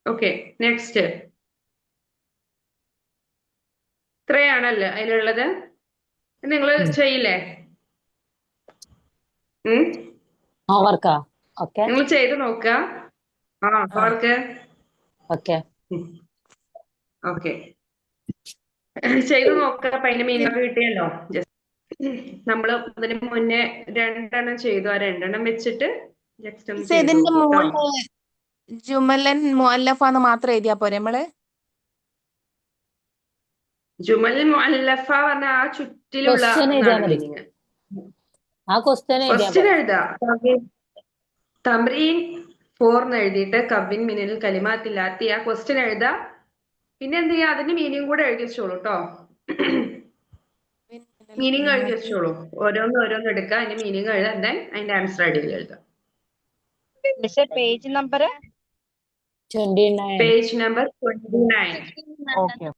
Okay, next. ഇത്രയാണല്ലോ അതിലുള്ളത്. നിങ്ങൾ ചെയ്യില്ലേ? ഹോംവർക്കാ? ഓക്കെ നിങ്ങൾ ചെയ്ത് നോക്കുക. അവർക്ക് ഓക്കെ ഓക്കെ ചെയ്ത് നോക്കുക. അപ്പൊ അതിന്റെ മീനൊക്കെ കിട്ടിയല്ലോ. നമ്മള് അതിന് മുന്നേ 2 ചെയ്തു. ആ 2 വെച്ചിട്ട് ജസ്റ്റ് ഒന്ന് ചെയ്ത് ഇതിന്റെ നോക്കൂ ട്ടോ. മുകളില് ജുമലൻ മുഅല്ലഫാന്ന് മാത്രം എഴുതിയാ പോരെ നമ്മള്? ജുമൽ മുഅല്ലഫ പറഞ്ഞ ആ ചുറ്റിലുള്ള ക്വസ്റ്റ്യൻ എഴുതിയാ മതി. മീനിങ്. ആ ക്വസ്റ്റ്യൻ എഴുതിയാ ക്വസ്റ്റ്യൻ പോലെ. എഴുതാ. തമ്രീൻ 4 എഴുതിയിട്ട് കവിൻ മിനിൽ കലിമാത്തില്ലാത്തി ആ ക്വസ്റ്റ്യൻ എഴുതാ. പിന്നെ എന്ത് ചെയ്യാ, അതിന്റെ മീനിങ് കൂടെ എഴുതി വെച്ചോളൂ കേട്ടോ. മീനിങ് എഴുതി വെച്ചോളൂ. ഓരോന്ന് എടുക്കുക, അതിന്റെ മീനിങ് എഴുതാൻ, അതിന്റെ ആൻസർ അടിയിൽ എഴുതാം. Page number 29. Page number 29.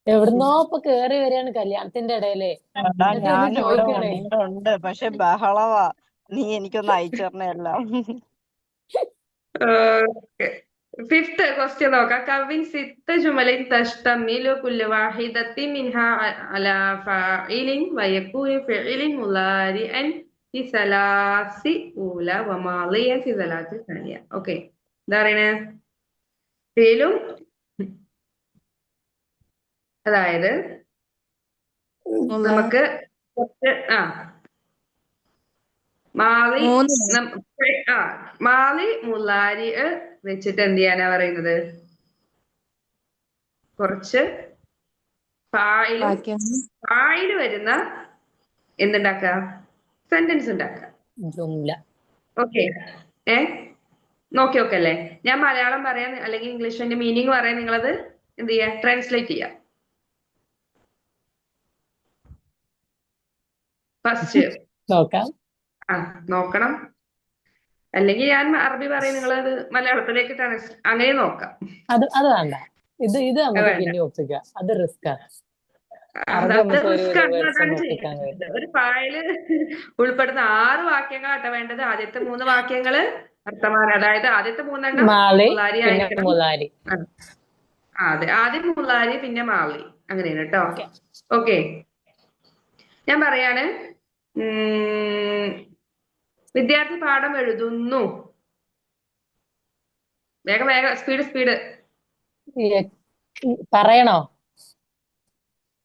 എവിടുന്നോ ഇപ്പൊ കേറി വരികയാണ് കല്യാണത്തിന്റെ ഇടയില്. ഞാൻ ഇവിടെ ചോദിക്കണേ. ഉണ്ട്, പക്ഷെ ബഹളവാ. നീ എനിക്കൊന്ന് അയച്ചു തരണേല്ലാം. ഫിഫ്ത്ത് ക്വസ്റ്റ്യൻ നോക്കാം. കവിൻ സിത്ത ജുമലിൻ തഷ്തമിലു കുല്ലു വാഹിദത്തിൻ മിൻഹാ അലാ ഫാഇലിൻ വയകൂനു ഫിഇലിൻ മുളാരിഅൻ ഫി സലാസി ഊല വമാളിയൻ ഫി സലാസി സാനിയ. ഓക്കെ, എന്താ പറയണേ? ഫിഇലും, അതായത് നമുക്ക് മാളി മാളി മുള്ളാരി വെച്ചിട്ട് എന്ത് ചെയ്യാനാ പറയുന്നത്? കുറച്ച് ഫായില് വരുന്ന എന്തുണ്ടാക്ക? സെന്റൻസ് ഉണ്ടാക്ക. ഓക്കെ, നോക്കി നോക്കല്ലേ? ഞാൻ മലയാളം പറയാൻ അല്ലെങ്കിൽ ഇംഗ്ലീഷിന്റെ മീനിങ് പറയാൻ, നിങ്ങളത് എന്ത് ചെയ്യാ? ട്രാൻസ്ലേറ്റ് ചെയ്യാം. ഫസ്റ്റ് നോക്കണം. അല്ലെങ്കിൽ ഞാൻ അറബി പറയും, നിങ്ങളത് മലയാളത്തിലേക്ക് അങ്ങനെ നോക്കാം. അത് വേണ്ട. ഇത് നമുക്ക് പിന്നെ ഒപ്പിക്കാം. അത് റിസ്ക്. ഒരു ഫയല് ഉൾപ്പെടുന്ന 6 വാക്യങ്ങളാട്ടോ വേണ്ടത്. ആദ്യത്തെ 3 വാക്യങ്ങള് അർത്ഥമാണ്. അതായത് ആദ്യത്തെ 3 മുള്ളാരി ആയിരിക്കണം. അതെ, ആദ്യം മുള്ളാരി പിന്നെ മാളി, അങ്ങനെയാണ് കേട്ടോ. ഓക്കെ, ഞാൻ പറയാണ്. വിദ്യാർത്ഥി പാഠം എഴുതുന്നു. വേഗം വേഗം സ്പീഡ്. പറയണോ?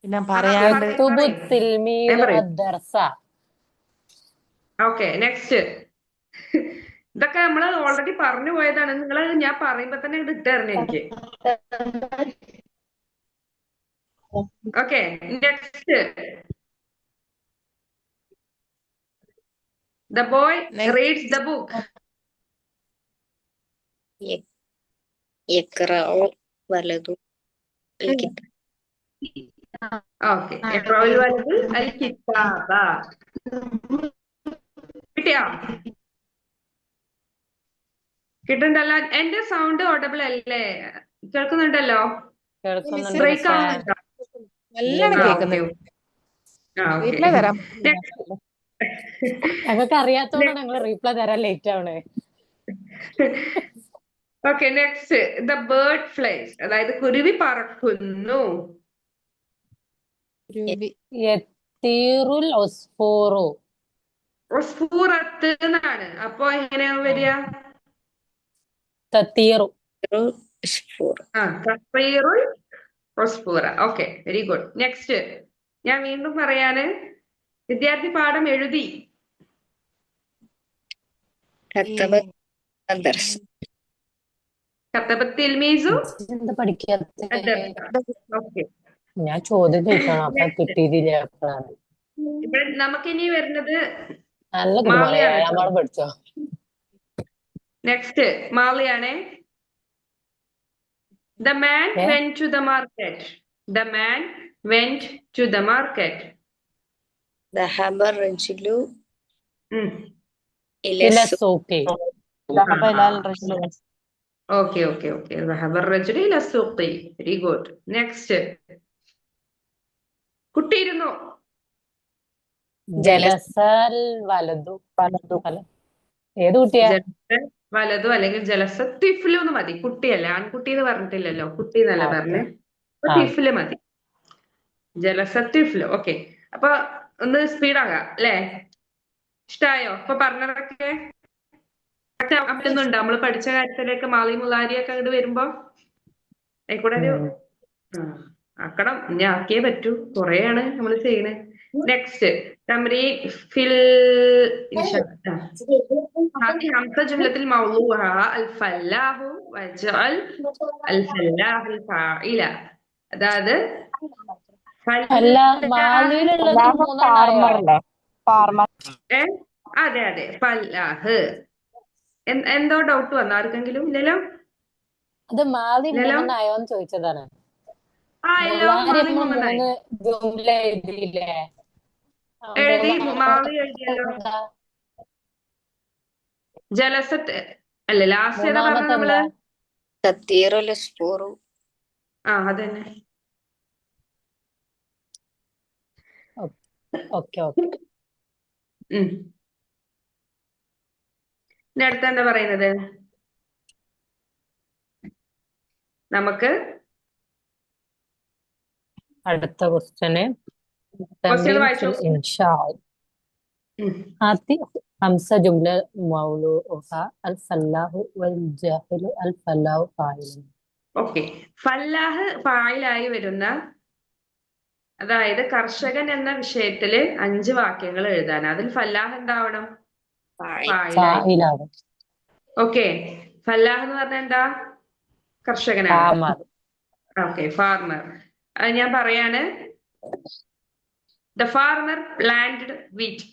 പിന്നെ പറയാണ്ട് യക്തുബു തിൽമീദു പറയൂ. അദ്ദർസ. Okay, next. ഇതൊക്കെ നമ്മള് ഓൾറെഡി പറഞ്ഞു പോയതാണ്. നിങ്ങൾ ഞാൻ പറയുമ്പോ തന്നെ ഇത് ഇട്ടായിരുന്നു എനിക്ക്. Okay, next. The boy Next. reads the book. യഖ്റഉ വലതു അൽ കിതാബ്. ഓക്കെ, യഖ്റഉൽ വലദു അൽ കിതാബ. കിട്ടിയോ? കിട്ടുന്നുണ്ടല്ലോ. എന്റെ സൗണ്ട് ഓഡബിൾ അല്ലേ? കേൾക്കുന്നുണ്ടല്ലോ? കേൾക്കുന്നുണ്ട് ബ്രേക്ക് പക്ഷേ ആവുന്നുണ്ടോ? നല്ലോണം ആ, കേൾക്കുന്നുണ്ട്. ഓക്കെ. റീപ്ലൈ തരാം. ഞങ്ങൾക്ക് അറിയാത്തോണ്ടാണ് ഞങ്ങൾ റീപ്ലൈ തരാൻ ലേറ്റ് ആവണേ. Okay, next. The bird flies, അതായത് കുരുവി പറക്കുന്നു. യത്തീറുൽ ഉസ്ഫൂറു. ഉസ്ഫൂറത്ത് എന്നാണ്. അപ്പൊ എങ്ങനെയാ വരിക? തത്തീറു. ഉസ്ഫൂർ. തഫീറുൽ ഉസ്ഫൂറ. Okay, very good. നെക്സ്റ്റ്. ഞാൻ വീണ്ടും പറയാണ്. വിദ്യാർത്ഥി പാഠം എഴുതി. കത്തബ അദ്ദർസ്. കത്തബത്തിൽ മീസു എന്താ പഠിക്കാത്ത? ഓക്കെ. ഞാൻ ചോദ്യം ചോദിക്കണം, അപ്പൊ കിട്ടിയിട്ടില്ല. അപ്പോഴാണ് ഇവിടെ നമുക്കിനി വരുന്നത് നല്ല കുടുംബം. മാളിയാണ്. ഏഴാം പാഠം പഠിച്ചോ? Next മാളിയാണേ. The man went to the market. The man went to the market. ذهب الرجل ഉം. إلى ഇല്ല السوق. സൂക്കി. Okay. ذهب الرجل إلى السوق. Very good. Next. കുട്ടിയിരുന്നു. ജലസൽ വലതു. ഏത് കുട്ടിയാ? ജലസ വലതു അല്ലെങ്കിൽ ജലസ തിഫ്ലു എന്ന് മതി. കുട്ടിയല്ല, ആൺകുട്ടി എന്ന് പറഞ്ഞിട്ടില്ലല്ലോ. കുട്ടി എന്നല്ല പറഞ്ഞേ. അപ്പൊ തിഫ്ല് മതി. ജലസ തിഫ്ലു. ഓക്കെ, അപ്പൊ ഒന്ന് സ്പീഡാകാം അല്ലേ? ഇഷ്ടായോ ഇപ്പൊ പറഞ്ഞതൊക്കെ? പറ്റുന്നുണ്ടോ? നമ്മള് പഠിച്ച കാര്യത്തിലേക്ക് മാളി മുലാരിയൊക്കെ അങ്ങോട്ട് വരുമ്പോ ആയിക്കൂടെ ഒരു ആക്കണം. ഇനി ആക്കിയേ പറ്റൂ. കൊറേയാണ് നമ്മൾ ചെയ്യണേ. നെക്സ്റ്റ്. തമ്രീൻ ഫിൽ هذه همزة جملة موضوعها الفلاح واجعل الفلاح الفاعل. അതായത് അല്ല, മാലിയിലുള്ളത് മൂന്നെണ്ണായോ? അതെ ഫല്ലാഹ്. എന്തോ ഡൗട്ട് വന്നോ ആർക്കെങ്കിലും? ഇല്ലല്ലോ. അത് മാലി മൂന്നെണ്ണായോന്ന് ചോദിച്ചതാണ്. മൂന്ന് ജുംല എഴുതിയില്ലേ? എഴുതി. മാളി എഴുതിയല്ലോ. ജലസത്ത് അല്ലേ ലാസ്റ്റ് ഏതാ പറഞ്ഞത് നമ്മള്? തത്തീറുൽ ഉസ്ഫൂർ. അതന്നെ. ഓക്കെ. ഇനി അടുത്ത എന്താ പറയുന്നത്? നമുക്ക് അടുത്ത ക്വസ്റ്റ്യന് വായിച്ചു. ഹംസ ജുംല മൗലൂഹ അൽ ഫല്ലാഹു വൽ ജാഹിലു അൽ ഫല്ലാഹു ഫായിലുൻ. ഓക്കെ, ഫല്ലാഹ് ഫായിലായി വരുന്ന, അതായത് കർഷകൻ എന്ന വിഷയത്തില് 5 വാക്യങ്ങൾ എഴുതാൻ. അതിൽ ഫല്ലാഹ് എന്താവണം? ഫായിലായി. ഓക്കെ, ഫല്ലാഹ് എന്ന് പറഞ്ഞാൽ എന്താ? കർഷകനാണ്. Okay, farmer. ഞാൻ പറയാണ്. The farmer planted wheat.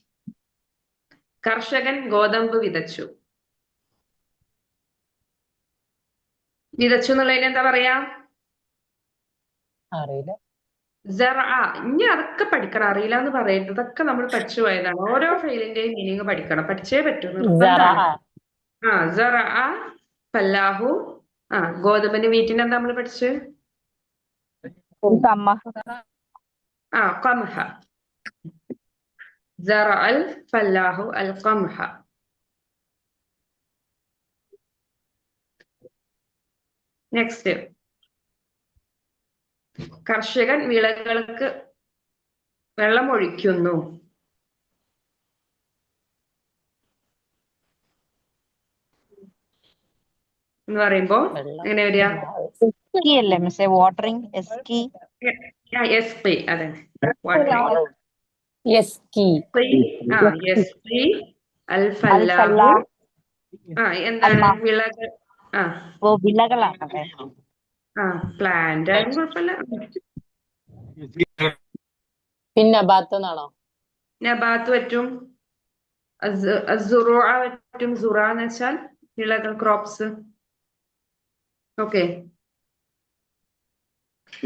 കർഷകൻ ഗോതമ്പ് വിതച്ചു. വിതച്ചു എന്നുള്ളതിന് എന്താ പറയാ? അറിയില്ല. ഇനി അതൊക്കെ പഠിക്കണം. അറിയില്ല എന്ന് പറയരുത്. ഇതൊക്കെ നമ്മൾ പഠിച്ചു പോയതാണ്. ഓരോ ഫെയിലിന്റെയും മീനിങ് പഠിക്കണം. പഠിച്ചേ പറ്റൂ. ഫല്ലാഹു. ഗോതമ്പിന് വീറ്റിന് എന്താ നമ്മൾ പഠിച്ച്? ഖംഹ. സറഅൽ ഫല്ലാഹു അൽ ഖംഹ. നെക്സ്റ്റ്. കർഷകൻ വിളകൾക്ക് വെള്ളം ഒഴിക്കുന്നു. എന്ന് പറയുമ്പോ വെള്ളം എങ്ങനെ വരിക? മാവ് എസ്കി അല്ലേ മിസ്സേ? വാട്ടറിങ് എസ്കി. എസ്പി അതെ, വാട്ടറിങ്. യസ്കി എസ്പി അൽ അൽ ഫല്ലാഹു. എന്താണ് അൽമാ. വിളകൾ? ആ ഓ വിളകളാണല്ലേ? പ്ലാന്റ് ആയാലും കുഴപ്പമില്ല. പിന്നെ ബാത്തെന്നാണോ? നബാത്ത് പറ്റും, സുറുഅ പറ്റും. സുറ എന്ന് വെച്ചാൽ വിളകൾ, ക്രോപ്സ്. ഓക്കെ,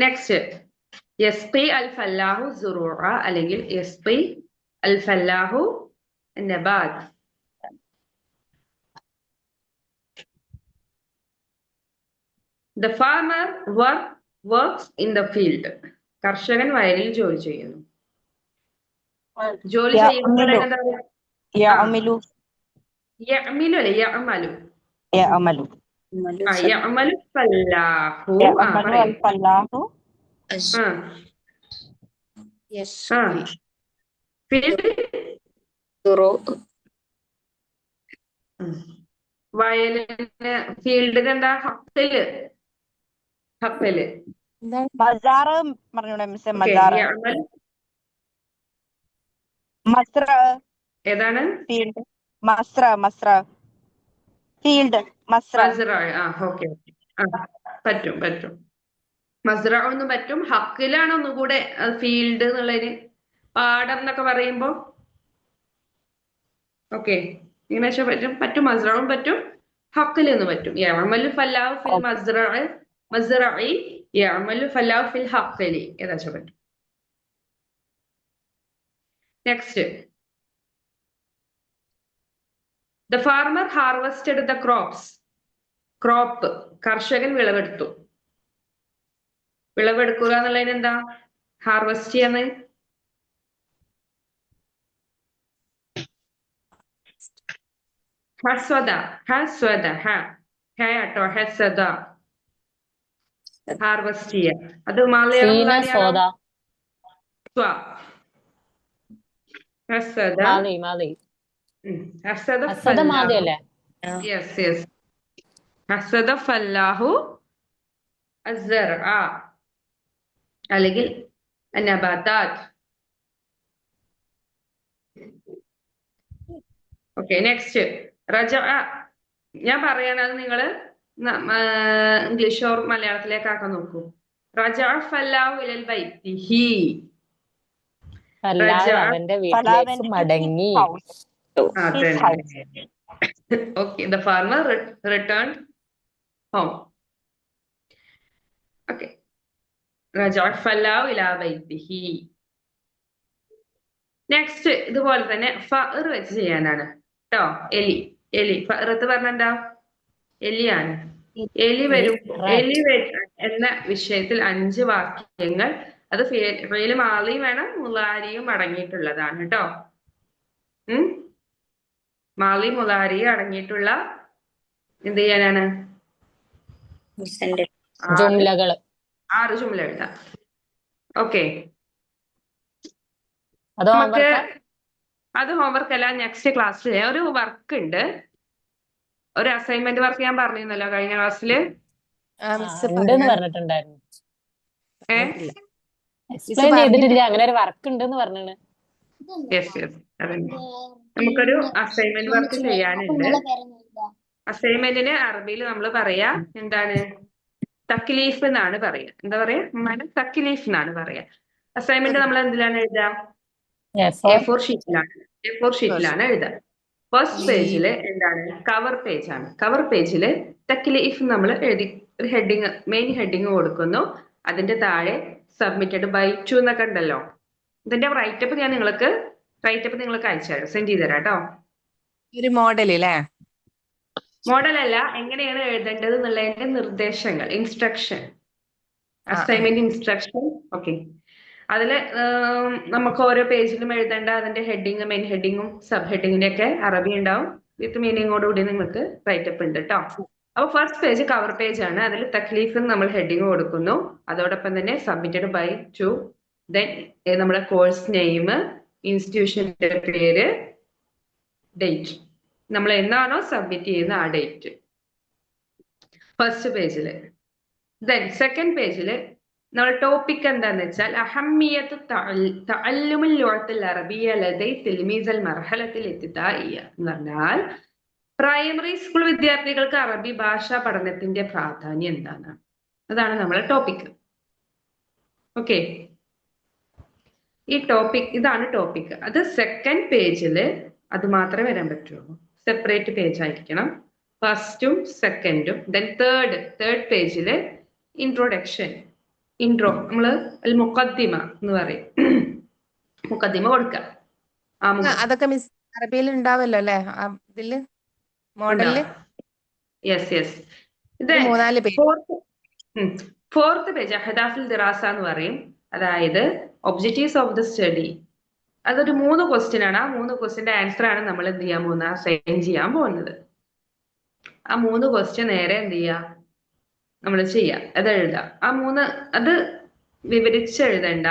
നെക്സ്റ്റ് യസ്ഖി അൽ ഫല്ലാഹു സുറുഅ അല്ലെങ്കിൽ യസ്ഖി അൽ ഫല്ലാഹു നബാത്ത്. The farmer works in the field. കർഷകൻ വയലിൽ ജോലി ചെയ്യുന്നു. ജോലി ചെയ്യുന്ന പറയുന്നത് എന്താ? യഅമലു. യഅമിലു അല്ല, യഅമലു. യഅമലു. യഅമലു ഫല്ലാഹു. യഅമലു അൽ ഫല്ലാഹു ഫീൽഡ്, വയലിന് ഫീൽഡിന് എന്താ? ഹഖല്. ഹഖല്. എന്താണ്? മസാറ് പറഞ്ഞൂടെ മിസ്സേ? Okay, മസാറ്. യഅമൽ മസ്ര. ഏതാണ്? ഫീൽഡ്. മസ്ര ഫീൽഡ്. മസ്ര. ഓക്കെ, പറ്റും. മസ്റഅ ഒന്നും പറ്റും. ഹക്കിലാണ് ഒന്നുകൂടെ ഫീൽഡ് എന്നുള്ളതിന്, പാടം എന്നൊക്കെ പറയുമ്പോ. ഓക്കെ, ഇങ്ങനെ പറ്റും. മസ്റഉം പറ്റും, ഹക്കിൽ എന്ന് പറ്റും. യഅമലു ഫല്ലാഹു ഫിൽ മസ്റഇ യഅമലു ഫല്ലാഹു ഫിൽ ഹഖലി ഏതാച്ചാ പറ്റും. Next, the farmer harvested the crops. Crop, കർഷകൻ വിളവെടുത്തു. വിളവെടുക്കുക എന്നുള്ളതിന് എന്താ? ഹാർവസ്റ്റ് ചെയ്യാന്ന്. ഹസ്വദ കേട്ടോ, ഹസ്വദ ഹാർവസ്റ്റ് ചെയ്യാ. അത് മലയാളം സീന മലയാളം സോദ ഹസ്വദ. മാതി ഹസ്വദ അസദ മാതി ഫല്ലാഹു. അല്ലേ? യെസ് ഹസ്വദ ഫല്ലാഹു അസ്സർഅ അല്ലെങ്കിൽ നബാതാത്ത്. Okay, next റജഅ. ഞാൻ പറയണത് നിങ്ങള് ഇംഗ്ലീഷ് ഓർ മലയാളത്തിലേക്ക് ആക്കാൻ നോക്കൂ. റജഅ ഫല്ലാഹു ഇലൽ ബൈത്തിഹി. ഫല്ലാഹു അവന്റെ വീട്ടിലേക്ക് മടങ്ങി. Okay, the farmer return home. Okay, റജഅ ഫല്ലാഹു ഇലാ ബൈത്തിഹി. നെക്സ്റ്റ് ഇതുപോലെ തന്നെ ഫഅർ വെച്ച് ചെയ്യാനാണ് കേട്ടോ. എലി ഫഅറത്ത് പറഞ്ഞ എന്താ? എലിയാണ്. എലി വരും. എലി എന്ന വിഷയത്തിൽ 5 വാക്യങ്ങൾ, അത് ഫെയില് മാളിയും വേണം, മുലാരിയും അടങ്ങിയിട്ടുള്ളതാണ് കേട്ടോ. മാളി മുലാരിയും അടങ്ങിയിട്ടുള്ള എന്ത് ചെയ്യാനാണ്? ജുംലകള്. 6 ജുംല എഴുതാം. ഓക്കെ, നമുക്ക് അത് ഹോംവർക്ക് അല്ല, നെക്സ്റ്റ് ക്ലാസ്സിൽ ഒരു വർക്ക് ഉണ്ട്, ഒരു അസൈൻമെന്റ് വർക്ക് ഞാൻ പറഞ്ഞിരുന്നല്ലോ കഴിഞ്ഞ ക്ലാസ്സില്. ഉണ്ടെന്ന് പറഞ്ഞിട്ടുണ്ടായിരുന്നു. എക്സ്പ്ലെയിൻ ചെയ്തിട്ടില്ല, അങ്ങനെ ഒരു വർക്ക് ഉണ്ടെന്ന് പറഞ്ഞാണ്. യെസ് അതന്നെ. നമുക്കൊരു അസൈൻമെന്റ് വർക്ക് ചെയ്യാനുണ്ട്. അസൈൻമെന്റിന് അറബിയിൽ നമ്മൾ പറയാ എന്താണ്? തക്ലീഫ് എന്നാണ് പറയാ. എന്താ പറയാ? തക്ലീഫ് എന്നാണ് പറയാ. അസൈൻമെന്റ് നമ്മൾ എന്തിലാണ് എഴുതാം? A4 ഷീറ്റിലാണ് എഴുതുക. ഫസ്റ്റ് പേജില് എന്താണ്? കവർ പേജ് ആണ്. കവർ പേജില് തക്ലീഫ് നമ്മൾ എഴുതി ഒരു ഹെഡിങ്, മെയിൻ ഹെഡിങ് കൊടുക്കുന്നു. അതിന്റെ താഴെ സബ്മിറ്റഡ് ബൈ 2 എന്നൊക്കെ ഉണ്ടല്ലോ. ഇതിന്റെ റൈറ്റപ്പ് നിങ്ങൾക്ക് അയച്ചു തരാം, സെൻഡ് ചെയ്ത് തരാം കേട്ടോ. ഒരു മോഡൽ അല്ലേ? മോഡൽ അല്ല, എങ്ങനെയാണ് എഴുതേണ്ടത് എന്നുള്ളതിന്റെ നിർദ്ദേശങ്ങൾ, ഇൻസ്ട്രക്ഷൻ, അസൈൻമെന്റ് ഇൻസ്ട്രക്ഷൻ. ഓക്കെ, അതില് നമുക്ക് ഓരോ പേജിലും എഴുതേണ്ട അതിന്റെ ഹെഡിങ്, മെയിൻ ഹെഡിങ്ങും സബ് ഹെഡിങ്ങിന്റെ ഒക്കെ അറബി ഉണ്ടാവും, വിത്ത് മീനിങ്ങോടുകൂടി നിങ്ങൾക്ക് റൈറ്റപ്പ് ഉണ്ട് കേട്ടോ. അപ്പൊ ഫസ്റ്റ് പേജ് കവർ പേജ് ആണ്. അതിൽ തക്ലീഫ് നമ്മൾ ഹെഡിങ് കൊടുക്കുന്നു. അതോടൊപ്പം തന്നെ സബ്മിറ്റഡ് ബൈ 2, ദെൻ നമ്മുടെ കോഴ്സ് നെയിം, ഇൻസ്റ്റിറ്റ്യൂഷന്റെ പേര്, ഡേറ്റ്, നമ്മൾ എന്നാണോ സബ്മിറ്റ് ചെയ്യുന്ന ആ ഡേറ്റ്. ഫസ്റ്റ് പേജില്. ദെൻ സെക്കൻഡ് പേജില് നമ്മൾ ടോപ്പിക് എന്താന്ന് വെച്ചാൽ അഹമ്മിയത്ത് തഅല്ലുമുൽ ലുഗത്തിൽ അറബിയ്യ ലദൈ തിൽമീസൽ മർഹലത്തിൽ ഇബ്തിദാഇയ്യ എന്ന് പറഞ്ഞാൽ പ്രൈമറി സ്കൂൾ വിദ്യാർത്ഥികൾക്ക് അറബി ഭാഷാ പഠനത്തിന്റെ പ്രാധാന്യം എന്താണ്, അതാണ് നമ്മളെ ടോപ്പിക്. ഓക്കെ, ഇതാണ് ടോപ്പിക്. അത് സെക്കൻഡ് പേജില് അത് മാത്രമേ വരാൻ പറ്റുള്ളൂ. സെപ്പറേറ്റ് പേജ് ആയിരിക്കണം, ഫസ്റ്റും സെക്കൻഡും. ദെൻ തേർഡ് പേജില് ഇൻട്രൊഡക്ഷൻ, നമ്മള് മുഖദ്ദിമ എന്ന് പറയും. മുഖദ്ദിമ കൊടുക്കുക. അതൊക്കെ മിസ് അറബിയിൽ ഉണ്ടാവല്ലോ അല്ലെ, ഇതില് മോഡലില്. യെസ്. 3-4 പേജ്. ഫോർത്ത് പേജ് അഹദാഫുൽ ദിറാസ എന്ന് പറയും. അതായത് ഒബ്ജക്റ്റീവ്സ് ഓഫ് ദ സ്റ്റഡി. അതൊരു 3 ക്വസ്റ്റ്യൻ ആണ്. ആ 3 ക്വസ്റ്റ്യന്റെ ആൻസർ ആണ് നമ്മൾ എന്ത് ചെയ്യാൻ പോകുന്നത്, അസൈൻ ചെയ്യാൻ പോകുന്നത്. ആ 3 ക്വസ്റ്റ്യൻ നേരെ എന്ത് ചെയ്യാ, നമ്മൾ ചെയ്യാം, അത് എഴുതാം. അത് വിവരിച്ച് എഴുതണ്ട,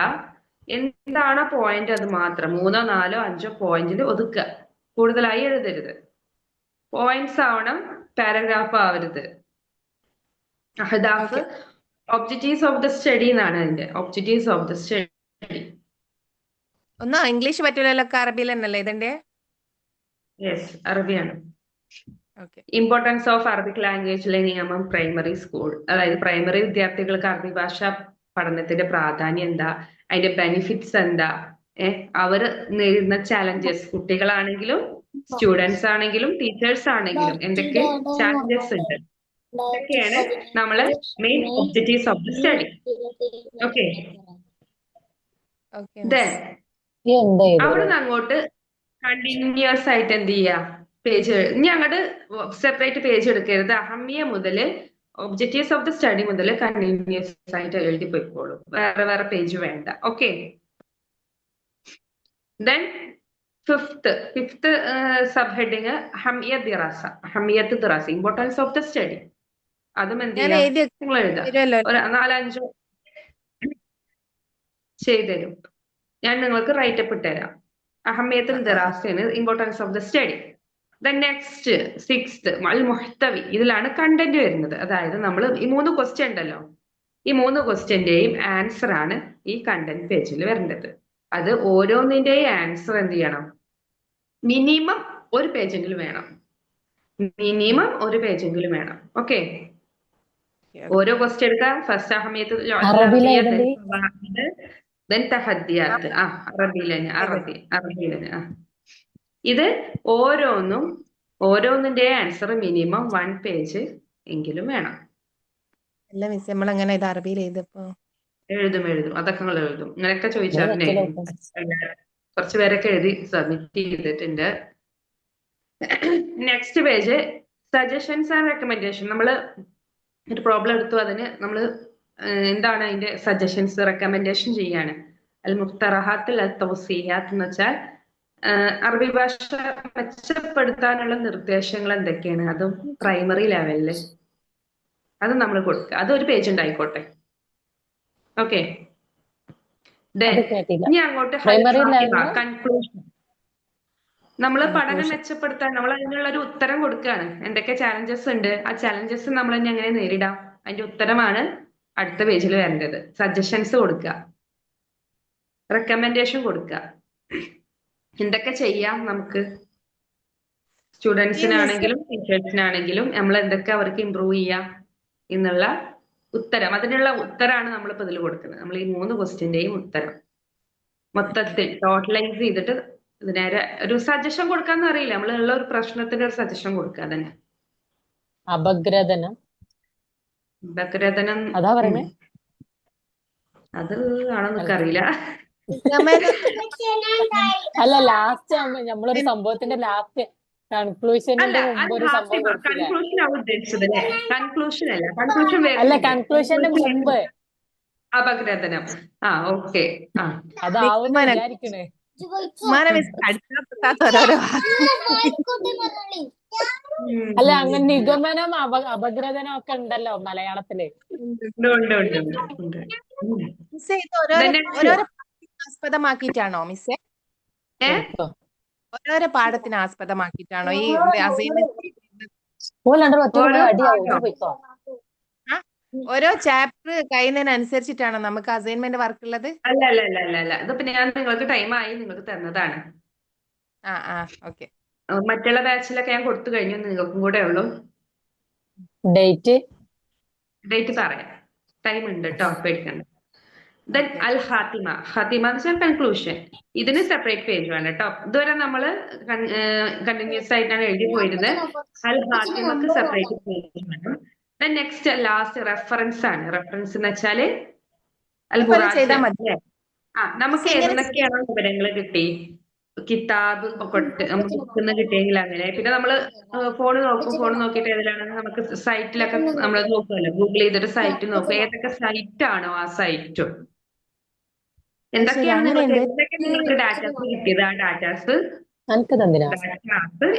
എന്താണോ പോയിന്റ് അത് മാത്രം 3, 4, 5 പോയിന്റിൽ ഒതുക്കുക. കൂടുതലായി എഴുതരുത്. പോയിന്റ്സ് ആവണം, പാരഗ്രാഫ് ആവരുത്. അഹദാഫ് ഒബ്ജക്റ്റീവ്സ് ഓഫ് ദ സ്റ്റഡി എന്നാണ് അതിന്റെ. Objectives of the study. ഒന്നും ഇംഗ്ലീഷ് പറ്റൂലല്ലോ, അറബിയിൽ തന്നെയല്ലേ ഇതിന്റെ? യെസ്, അറബിയാണ്. ഓക്കെ. ഇമ്പോർട്ടൻസ് ഓഫ് അറബിക് ലാംഗ്വേജിലെ നിയമം പ്രൈമറി സ്കൂൾ, അതായത് പ്രൈമറി വിദ്യാർത്ഥികൾക്ക് അറബി ഭാഷ പഠനത്തിന്റെ പ്രാധാന്യം എന്താ, അതിന്റെ ബെനിഫിറ്റ്സ് എന്താ, അവര് നേരിടുന്ന ചാലഞ്ചസ്, കുട്ടികളാണെങ്കിലും സ്റ്റുഡൻസ് ആണെങ്കിലും ടീച്ചേഴ്സ് ആണെങ്കിലും എന്തൊക്കെ ചാലഞ്ചസ് ഉണ്ട്, ഇതൊക്കെയാണ് നമ്മളെ main objectives of the study. Okay, then അവിടുന്ന് അങ്ങോട്ട് കണ്ടിന്യൂസ് ആയിട്ട് എന്ത് ചെയ്യാ, പേജ് ഇനി അങ്ങോട്ട് സെപ്പറേറ്റ് പേജ് എടുക്കരുത്. അഹമ്മിയ മുതല് ഒബ്ജക്റ്റീവ്സ് ഓഫ് ദി സ്റ്റഡി മുതൽ കണ്ടിന്യൂസ് ആയിട്ട് എഴുതി പോയിക്കോളൂ, വേറെ പേജ് വേണ്ട. Okay, then fifth sub heading അഹമ്മിയത്ത് ദിറാസ, ഇമ്പോർട്ടൻസ് ഓഫ് ദി സ്റ്റഡി. അതും എന്ത് ചെയ്യാം, നിങ്ങൾ എഴുതാം. ഒരു 4-5 ചെയ്തുതരും. ഞാൻ നിങ്ങൾക്ക് റൈറ്റപ്പ് ഇട്ടുതരാം. അഹമ്മിയത്തുൽ ദിറാസയാണ് importance of the study. Then next 6th അൽ മുഹ്തവി, ഇതിലാണ് കണ്ടന്റ് വരുന്നത്. അതായത് നമ്മൾ ഈ 3 ക്വസ്റ്റ്യൻ ഉണ്ടല്ലോ, ഈ 3 ക്വസ്റ്റ്യന്റെയും ആൻസർ ആണ് ഈ കണ്ടന്റ് പേജിൽ വരേണ്ടത്. അത് ഓരോന്നിന്റെയും ആൻസർ എന്ത് ചെയ്യണം, മിനിമം ഒരു പേജെങ്കിലും വേണം. ഓക്കെ, ഓരോ ക്വസ്റ്റ്യൻ എടുക്കാം. First അഹമ്മിയത്ത്, then തഹദ്ദിയാത്ത്. അറബിയിലെ ഇത് ഓരോന്നിന്റെ ആൻസർ മിനിമം 1 പേജ് എങ്കിലും വേണം. അല്ല മിസ്, നമ്മൾ എങ്ങനെ ഇത് അറബിയിൽ എഴുതപ്പോ? എഴുതും, അതൊക്കെ നിങ്ങൾ എഴുതും. ഇങ്ങനെയൊക്കെ ചോദിച്ചാൽ കുറച്ച് പേരൊക്കെ എഴുതി സബ്മിറ്റ് ചെയ്തിട്ടുണ്ട്. Next page suggestions and recommendation. നമ്മൾ ഒരു പ്രോബ്ലം എടുത്തു, അതിന് നമ്മൾ എന്താണ് അതിന്റെ സജഷൻസ്, റെക്കമെൻഡേഷൻ ചെയ്യാണ്. അൽ മുഖ്തറഹാത്ത് അൽ തൗസീഹാത്ത് എന്ന് വെച്ചാൽ അറബി ഭാഷ മെച്ചപ്പെടുത്താനുള്ള നിർദ്ദേശങ്ങൾ എന്തൊക്കെയാണ്, അതും പ്രൈമറി ലെവലില് അത് നമ്മൾ കൊടുക്കുക. അതൊരു പേജ് ഉണ്ടായിക്കോട്ടെ. ഓക്കെ, ഇനി അങ്ങോട്ട് കൺക്ലൂഷൻ. നമ്മൾ പഠനം മെച്ചപ്പെടുത്താൻ നമ്മൾ അതിനുള്ള ഒരു ഉത്തരം കൊടുക്കുകയാണ്. എന്തൊക്കെ ചാലഞ്ചസ് ഉണ്ട്, ആ ചാലഞ്ചസ് നമ്മൾ ഇനി എങ്ങനെ നേരിടാം, അതിന്റെ ഉത്തരമാണ് അടുത്ത പേജിൽ വരേണ്ടത്. സജഷൻസ് കൊടുക്കുക, റെക്കമെൻഡേഷൻ കൊടുക്കുക. എന്തൊക്കെ ചെയ്യാം നമുക്ക്, സ്റ്റുഡൻസിനാണെങ്കിലും ടീച്ചേഴ്സിനാണെങ്കിലും നമ്മൾ എന്തൊക്കെ അവർക്ക് ഇമ്പ്രൂവ് ചെയ്യാം എന്നുള്ള ഉത്തരം, അതിനുള്ള ഉത്തരമാണ് നമ്മളിപ്പോ ഇതിൽ കൊടുക്കുന്നത്. നമ്മൾ ഈ 3 ക്വസ്റ്റ്യന്റെയും ഉത്തരം മൊത്തത്തിൽ ടോട്ടലൈസ് ചെയ്തിട്ട് നേരെ ഒരു സജഷൻ കൊടുക്കാന്ന് അറിയില്ല, നമ്മളുള്ള ഒരു പ്രശ്നത്തിന്റെ ഒരു സജഷൻ കൊടുക്കുക. തന്നെ അപഗ്രഥനം അതാ പറയണേ, അത് ആണെന്നൊക്കെ അറിയില്ല. അല്ല, ലാസ്റ്റ് നമ്മളൊരു സംഭവത്തിന്റെ ലാസ്റ്റ് കൺക്ലൂഷന്റെ മുമ്പ് ഒരു സംഭവം കൊടുക്കില്ല. കൺക്ലൂഷൻ അല്ല, കൺക്ലൂഷൻ അല്ല, കൺക്ലൂഷന്റെ മുമ്പ് അപഗ്രഥനം. ഓക്കെ, അതാവുന്ന വിചാരിക്കണേ. അല്ല, അങ്ങനെ നിഗമനം അപഗ്രഥനം ഒക്കെ ഉണ്ടല്ലോ മലയാളത്തില്. ആസ്പദമാക്കിയിട്ടാണോ മിസ്സേ? ഓരോരോ പാഠത്തിന് ആസ്പദമാക്കിയിട്ടാണോ ഈ അടിയാവും? പോയിക്കോ. ഓരോ ചാപ്റ്റർ കഴിയുന്നതിനനുസരിച്ചിട്ടാണോ നമുക്ക് അസൈൻമെന്റ് വർക്ക് ഉള്ളത്? അല്ല അല്ല അല്ല അല്ല അല്ല ഇതിപ്പോ ഞാൻ നിങ്ങൾക്ക് ടൈമായി നിങ്ങൾക്ക് തന്നതാണ്. ആ ഓക്കെ. മറ്റുള്ള ബാച്ചിലൊക്കെ ഞാൻ കൊടുത്തു കഴിഞ്ഞു, നിങ്ങൾക്കും കൂടെ ഉള്ളൂ. ഡേറ്റ് ഡേറ്റ് പറയാം, ടൈം ഉണ്ട് കേട്ടോ, പേടിക്കണ്ട. Then okay. അൽ ഹാത്തിമ. ഹാത്തിമ എന്ന് വെച്ചാൽ കൺക്ലൂഷൻ. ഇതിന് സെപ്പറേറ്റ് പേജ് വേണം കേട്ടോ. ഇതുവരെ നമ്മള് കണ്ടിന്യൂസ് ആയിട്ടാണ് എഴുതി പോയിരുന്നത്. അൽ ഹാത്തിമക്ക് സെപ്പറേറ്റ് പേജ് വേണം. ദെൻ നെക്സ്റ്റ് ലാസ്റ്റ് റെഫറൻസ് ആണ്. റെഫറൻസ് എന്ന് വെച്ചാല് അൽ ഇതുപോലെ ബുറാജ് ചെയ്താൽ മതി. അല്ലേ? നമുക്ക് മിസ് എങ്ങനെ ഏതെന്നൊക്കെയാണോ വിവരങ്ങൾ കിട്ടി, കിതാബ് നമുക്ക് ബുക്കിൽ നിന്ന് കിട്ടിയെങ്കിൽ അങ്ങനെ. പിന്നെ നമ്മള് ഫോൺ നോക്കും, ഫോൺ നോക്കിയിട്ട് ഏതിലാണ് നമുക്ക് സൈറ്റിലൊക്കെ നമ്മൾ നോക്കുമല്ലോ, ഗൂഗിൾ ചെയ്തിട്ട് സൈറ്റ് നോക്കും, ഏതൊക്കെ സൈറ്റ് ആണോ ആ സൈറ്റും. ശരി, എന്തൊക്കെയാണ് അങ്ങനെയുണ്ട്. നിങ്ങൾക്ക് ഡാറ്റാസ് കിട്ടിയത്, ആ ഡാറ്റാസ് എനിക്ക് തന്നിനാ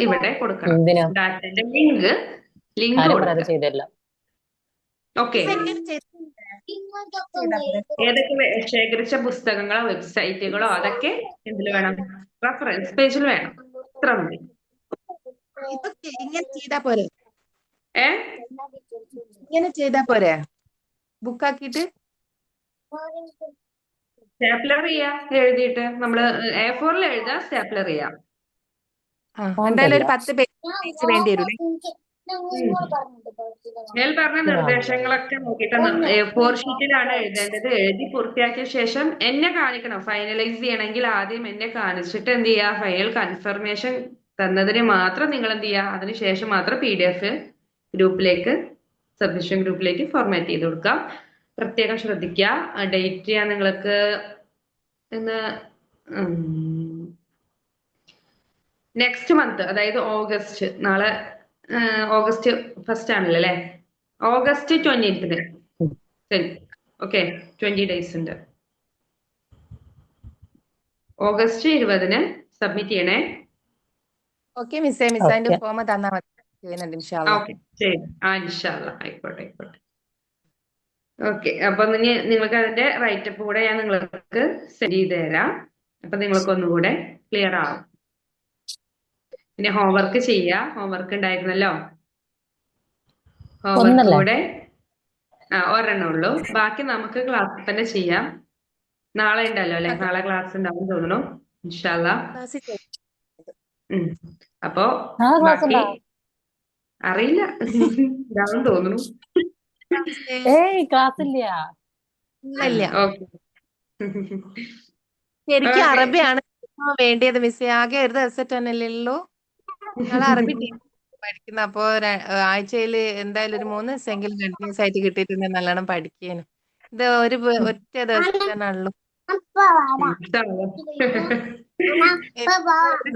ഇവിടെ കൊടുക്കണം. എന്തിനാ ഡാറ്റന്റെ ലിങ്ക് ആരും പറയാതെ കൊടുക്കണം. ചെയ്തല്ല. ഓക്കെ. മിസ് എങ്ങനെ ചെയ്താൽ പോരെ? ഏതൊക്കെ ശേഖരിച്ച പുസ്തകങ്ങളോ വെബ്സൈറ്റുകളോ അതൊക്കെ എന്തിൽ വേണം, റെഫറൻസ് പേജിൽ വേണം. ഇത്ര മതി. ഇതൊക്കെ ഇങ്ങനെ ചെയ്താ പോരെ? ഏ ഇങ്ങനെ ചെയ്താ പോരെ ബുക്കാക്കിയിട്ട്? സ്റ്റാപ്ലർ ചെയ്യാ എഴുതിയിട്ട് നമ്മള് A4 എഴുതാ, സ്റ്റാപ്ലർ ചെയ്യാം. എന്തായാലും ഒരു 10 പേജ് വേണ്ടി വരും. ഞാൻ പറഞ്ഞ നിർദ്ദേശങ്ങളൊക്കെ നോക്കിയിട്ട് A4 ഷീറ്റിലാണ് എഴുതേണ്ടത്. എഴുതി പൂർത്തിയാക്കിയ ശേഷം എന്നെ കാണിക്കണം. ഫൈനലൈസ് ചെയ്യണമെങ്കിൽ ആദ്യം എന്നെ കാണിച്ചിട്ട് എന്ത് ചെയ്യാ, ഫയൽ കൺഫർമേഷൻ തന്നതിന് മാത്രം നിങ്ങൾ എന്ത് ചെയ്യാ, അതിനുശേഷം മാത്രം PDF ഗ്രൂപ്പിലേക്ക്, സബ്മിഷൻ ഗ്രൂപ്പിലേക്ക് ഫോർമാറ്റ് ചെയ്ത് കൊടുക്കാം. പ്രത്യേകം ശ്രദ്ധിക്കുക. ഡേറ്റ് ഞാൻ നിങ്ങൾക്ക് ഇന്ന് നെക്സ്റ്റ് മന്ത്, അതായത് ഓഗസ്റ്റ്, നാളെ ഓഗസ്റ്റ് 1 ആണല്ലോ അല്ലെ, ഓഗസ്റ്റ് 20th ഓക്കെ, 20 days ഉണ്ട്. ഓഗസ്റ്റ് 20 സബ്മിറ്റ് ചെയ്യണേ. ഓക്കെ മിസ്സേ, മിസ് അതിന്റെ ഫോം തന്നാ മതി. ചെയ്യുന്നുണ്ട് ഇൻഷാ അല്ലാ. ഓക്കെ, ശരി. ഇൻഷാ അല്ലാ, ആയിക്കോട്ടെ ആയിക്കോട്ടെ. ഓക്കെ, അപ്പൊ നിങ്ങൾക്ക് അതിന്റെ റൈറ്റപ്പ് കൂടെ ഞാൻ നിങ്ങൾക്ക് സെൻഡ് ചെയ്ത് തരാം. അപ്പൊ നിങ്ങൾക്ക് ഒന്നുകൂടെ ക്ലിയർ ആവും. പിന്നെ ഹോംവർക്ക് ചെയ്യാ, ഹോംവർക്ക് ഉണ്ടായിരുന്നല്ലോ, ഹോംവർക്ക് കൂടെ ഒരെണ്ണം ഉള്ളൂ. ബാക്കി നമുക്ക് ക്ലാസ്സിൽ തന്നെ ചെയ്യാം. നാളെ ഉണ്ടല്ലോ അല്ലെ, നാളെ ക്ലാസ് ഉണ്ടാവും തോന്നുന്നു, ഇൻഷാ അല്ലാ. അപ്പൊ ബാക്കി അറിയില്ല, ഇതാവും തോന്നുന്നു. ക്ലാസ് ഇല്ല. ഓക്കെ. ശരിക്കും അറബിയാണ് വേണ്ടിയത് മിസ്സേ. ആകെ ഒരു ദിവസം തന്നെയല്ലേ ഉള്ളൂ. ഞങ്ങൾ അറബി പഠിക്കുന്ന, അപ്പൊ ആഴ്ചയിൽ എന്തായാലും ഒരു 3 ദിവസമെങ്കിലും കണ്ടിന്യൂസ് ആയിട്ട് കിട്ടിയിട്ടുണ്ടെങ്കിൽ നല്ലോണം പഠിക്കാനും. ഇത് ഒറ്റ ദിവസം തന്നെ ഉള്ളൂ.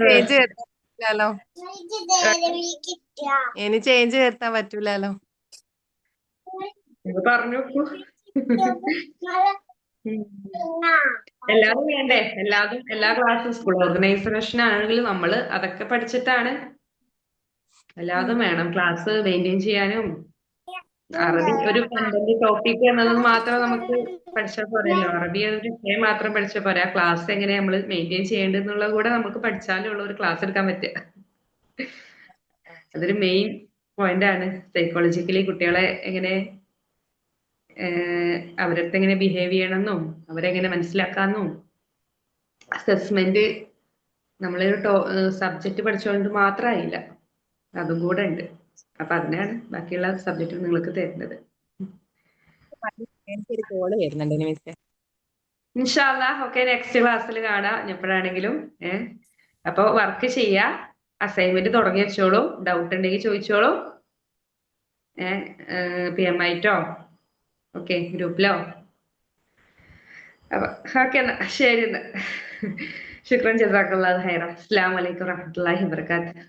ചേഞ്ച് വരുത്താൻ പറ്റൂലോ. ഇനി ചേഞ്ച് വരുത്താൻ പറ്റൂലോ. പറഞ്ഞു എല്ലാതും വേണ്ടേ, എല്ലാ ക്ലാസ്സും സ്കൂൾ ഓർഗനൈസേഷൻ ആണെങ്കിലും നമ്മള് അതൊക്കെ പഠിച്ചിട്ടാണ്. എല്ലാതും വേണം, ക്ലാസ് മെയിൻറ്റെയിൻ ചെയ്യാനും. അറബി ഒരു കണ്ടന്റ് ടോപ്പിക് എന്നത് മാത്രം നമുക്ക് പഠിച്ചാൽ പോരല്ലോ. അറബി ഒരു വിഷയം മാത്രം പഠിച്ചാൽ പോരാ, ക്ലാസ് എങ്ങനെ നമ്മൾ മെയിൻറ്റെയിൻ ചെയ്യേണ്ടതെന്നുള്ളത് കൂടെ നമുക്ക് പഠിച്ചാലേ ഉള്ള ഒരു ക്ലാസ് എടുക്കാൻ പറ്റുക. അതൊരു മെയിൻ പോയിന്റ് ആണ്. സൈക്കോളജിക്കലി കുട്ടികളെ എങ്ങനെ അവരടുത്ത് എങ്ങനെ ബിഹേവ് ചെയ്യണമെന്നും അവരെങ്ങനെ മനസ്സിലാക്കാമെന്നും. അസസ്മെന്റ് നമ്മളൊരു സബ്ജക്റ്റ് പഠിച്ചുകൊണ്ട് മാത്രമായില്ല, അതും കൂടെ ഉണ്ട്. അപ്പൊ അതിനാണ് ബാക്കിയുള്ള സബ്ജക്റ്റ് നിങ്ങൾക്ക് തരുന്നത്. എനിക്കൊരു കോള് വരുന്നുണ്ട് മിസ്സേ. ഇൻഷാ അല്ലാ. ഓക്കെ, നെക്സ്റ്റ് ക്ലാസ്സിൽ കാണാം എപ്പോഴാണെങ്കിലും. അപ്പൊ വർക്ക് ചെയ്യാ, അസൈൻമെന്റ് തുടങ്ങി വെച്ചോളൂ. ഡൗട്ട് ഉണ്ടെങ്കിൽ ചോദിച്ചോളൂ. PM ആയിട്ടോ ഓക്കെ, ഗ്രൂപ്പിലോ. അപ്പൊ ഓക്കെ എന്നാ, ശരി എന്നാ. ശുക്രൻ, ജസാക്കല്ലാഹു ഖൈറ. അസ്സലാമു അലൈക്കും വറഹ്മത്തുള്ളാഹി വബറകാതുഹു.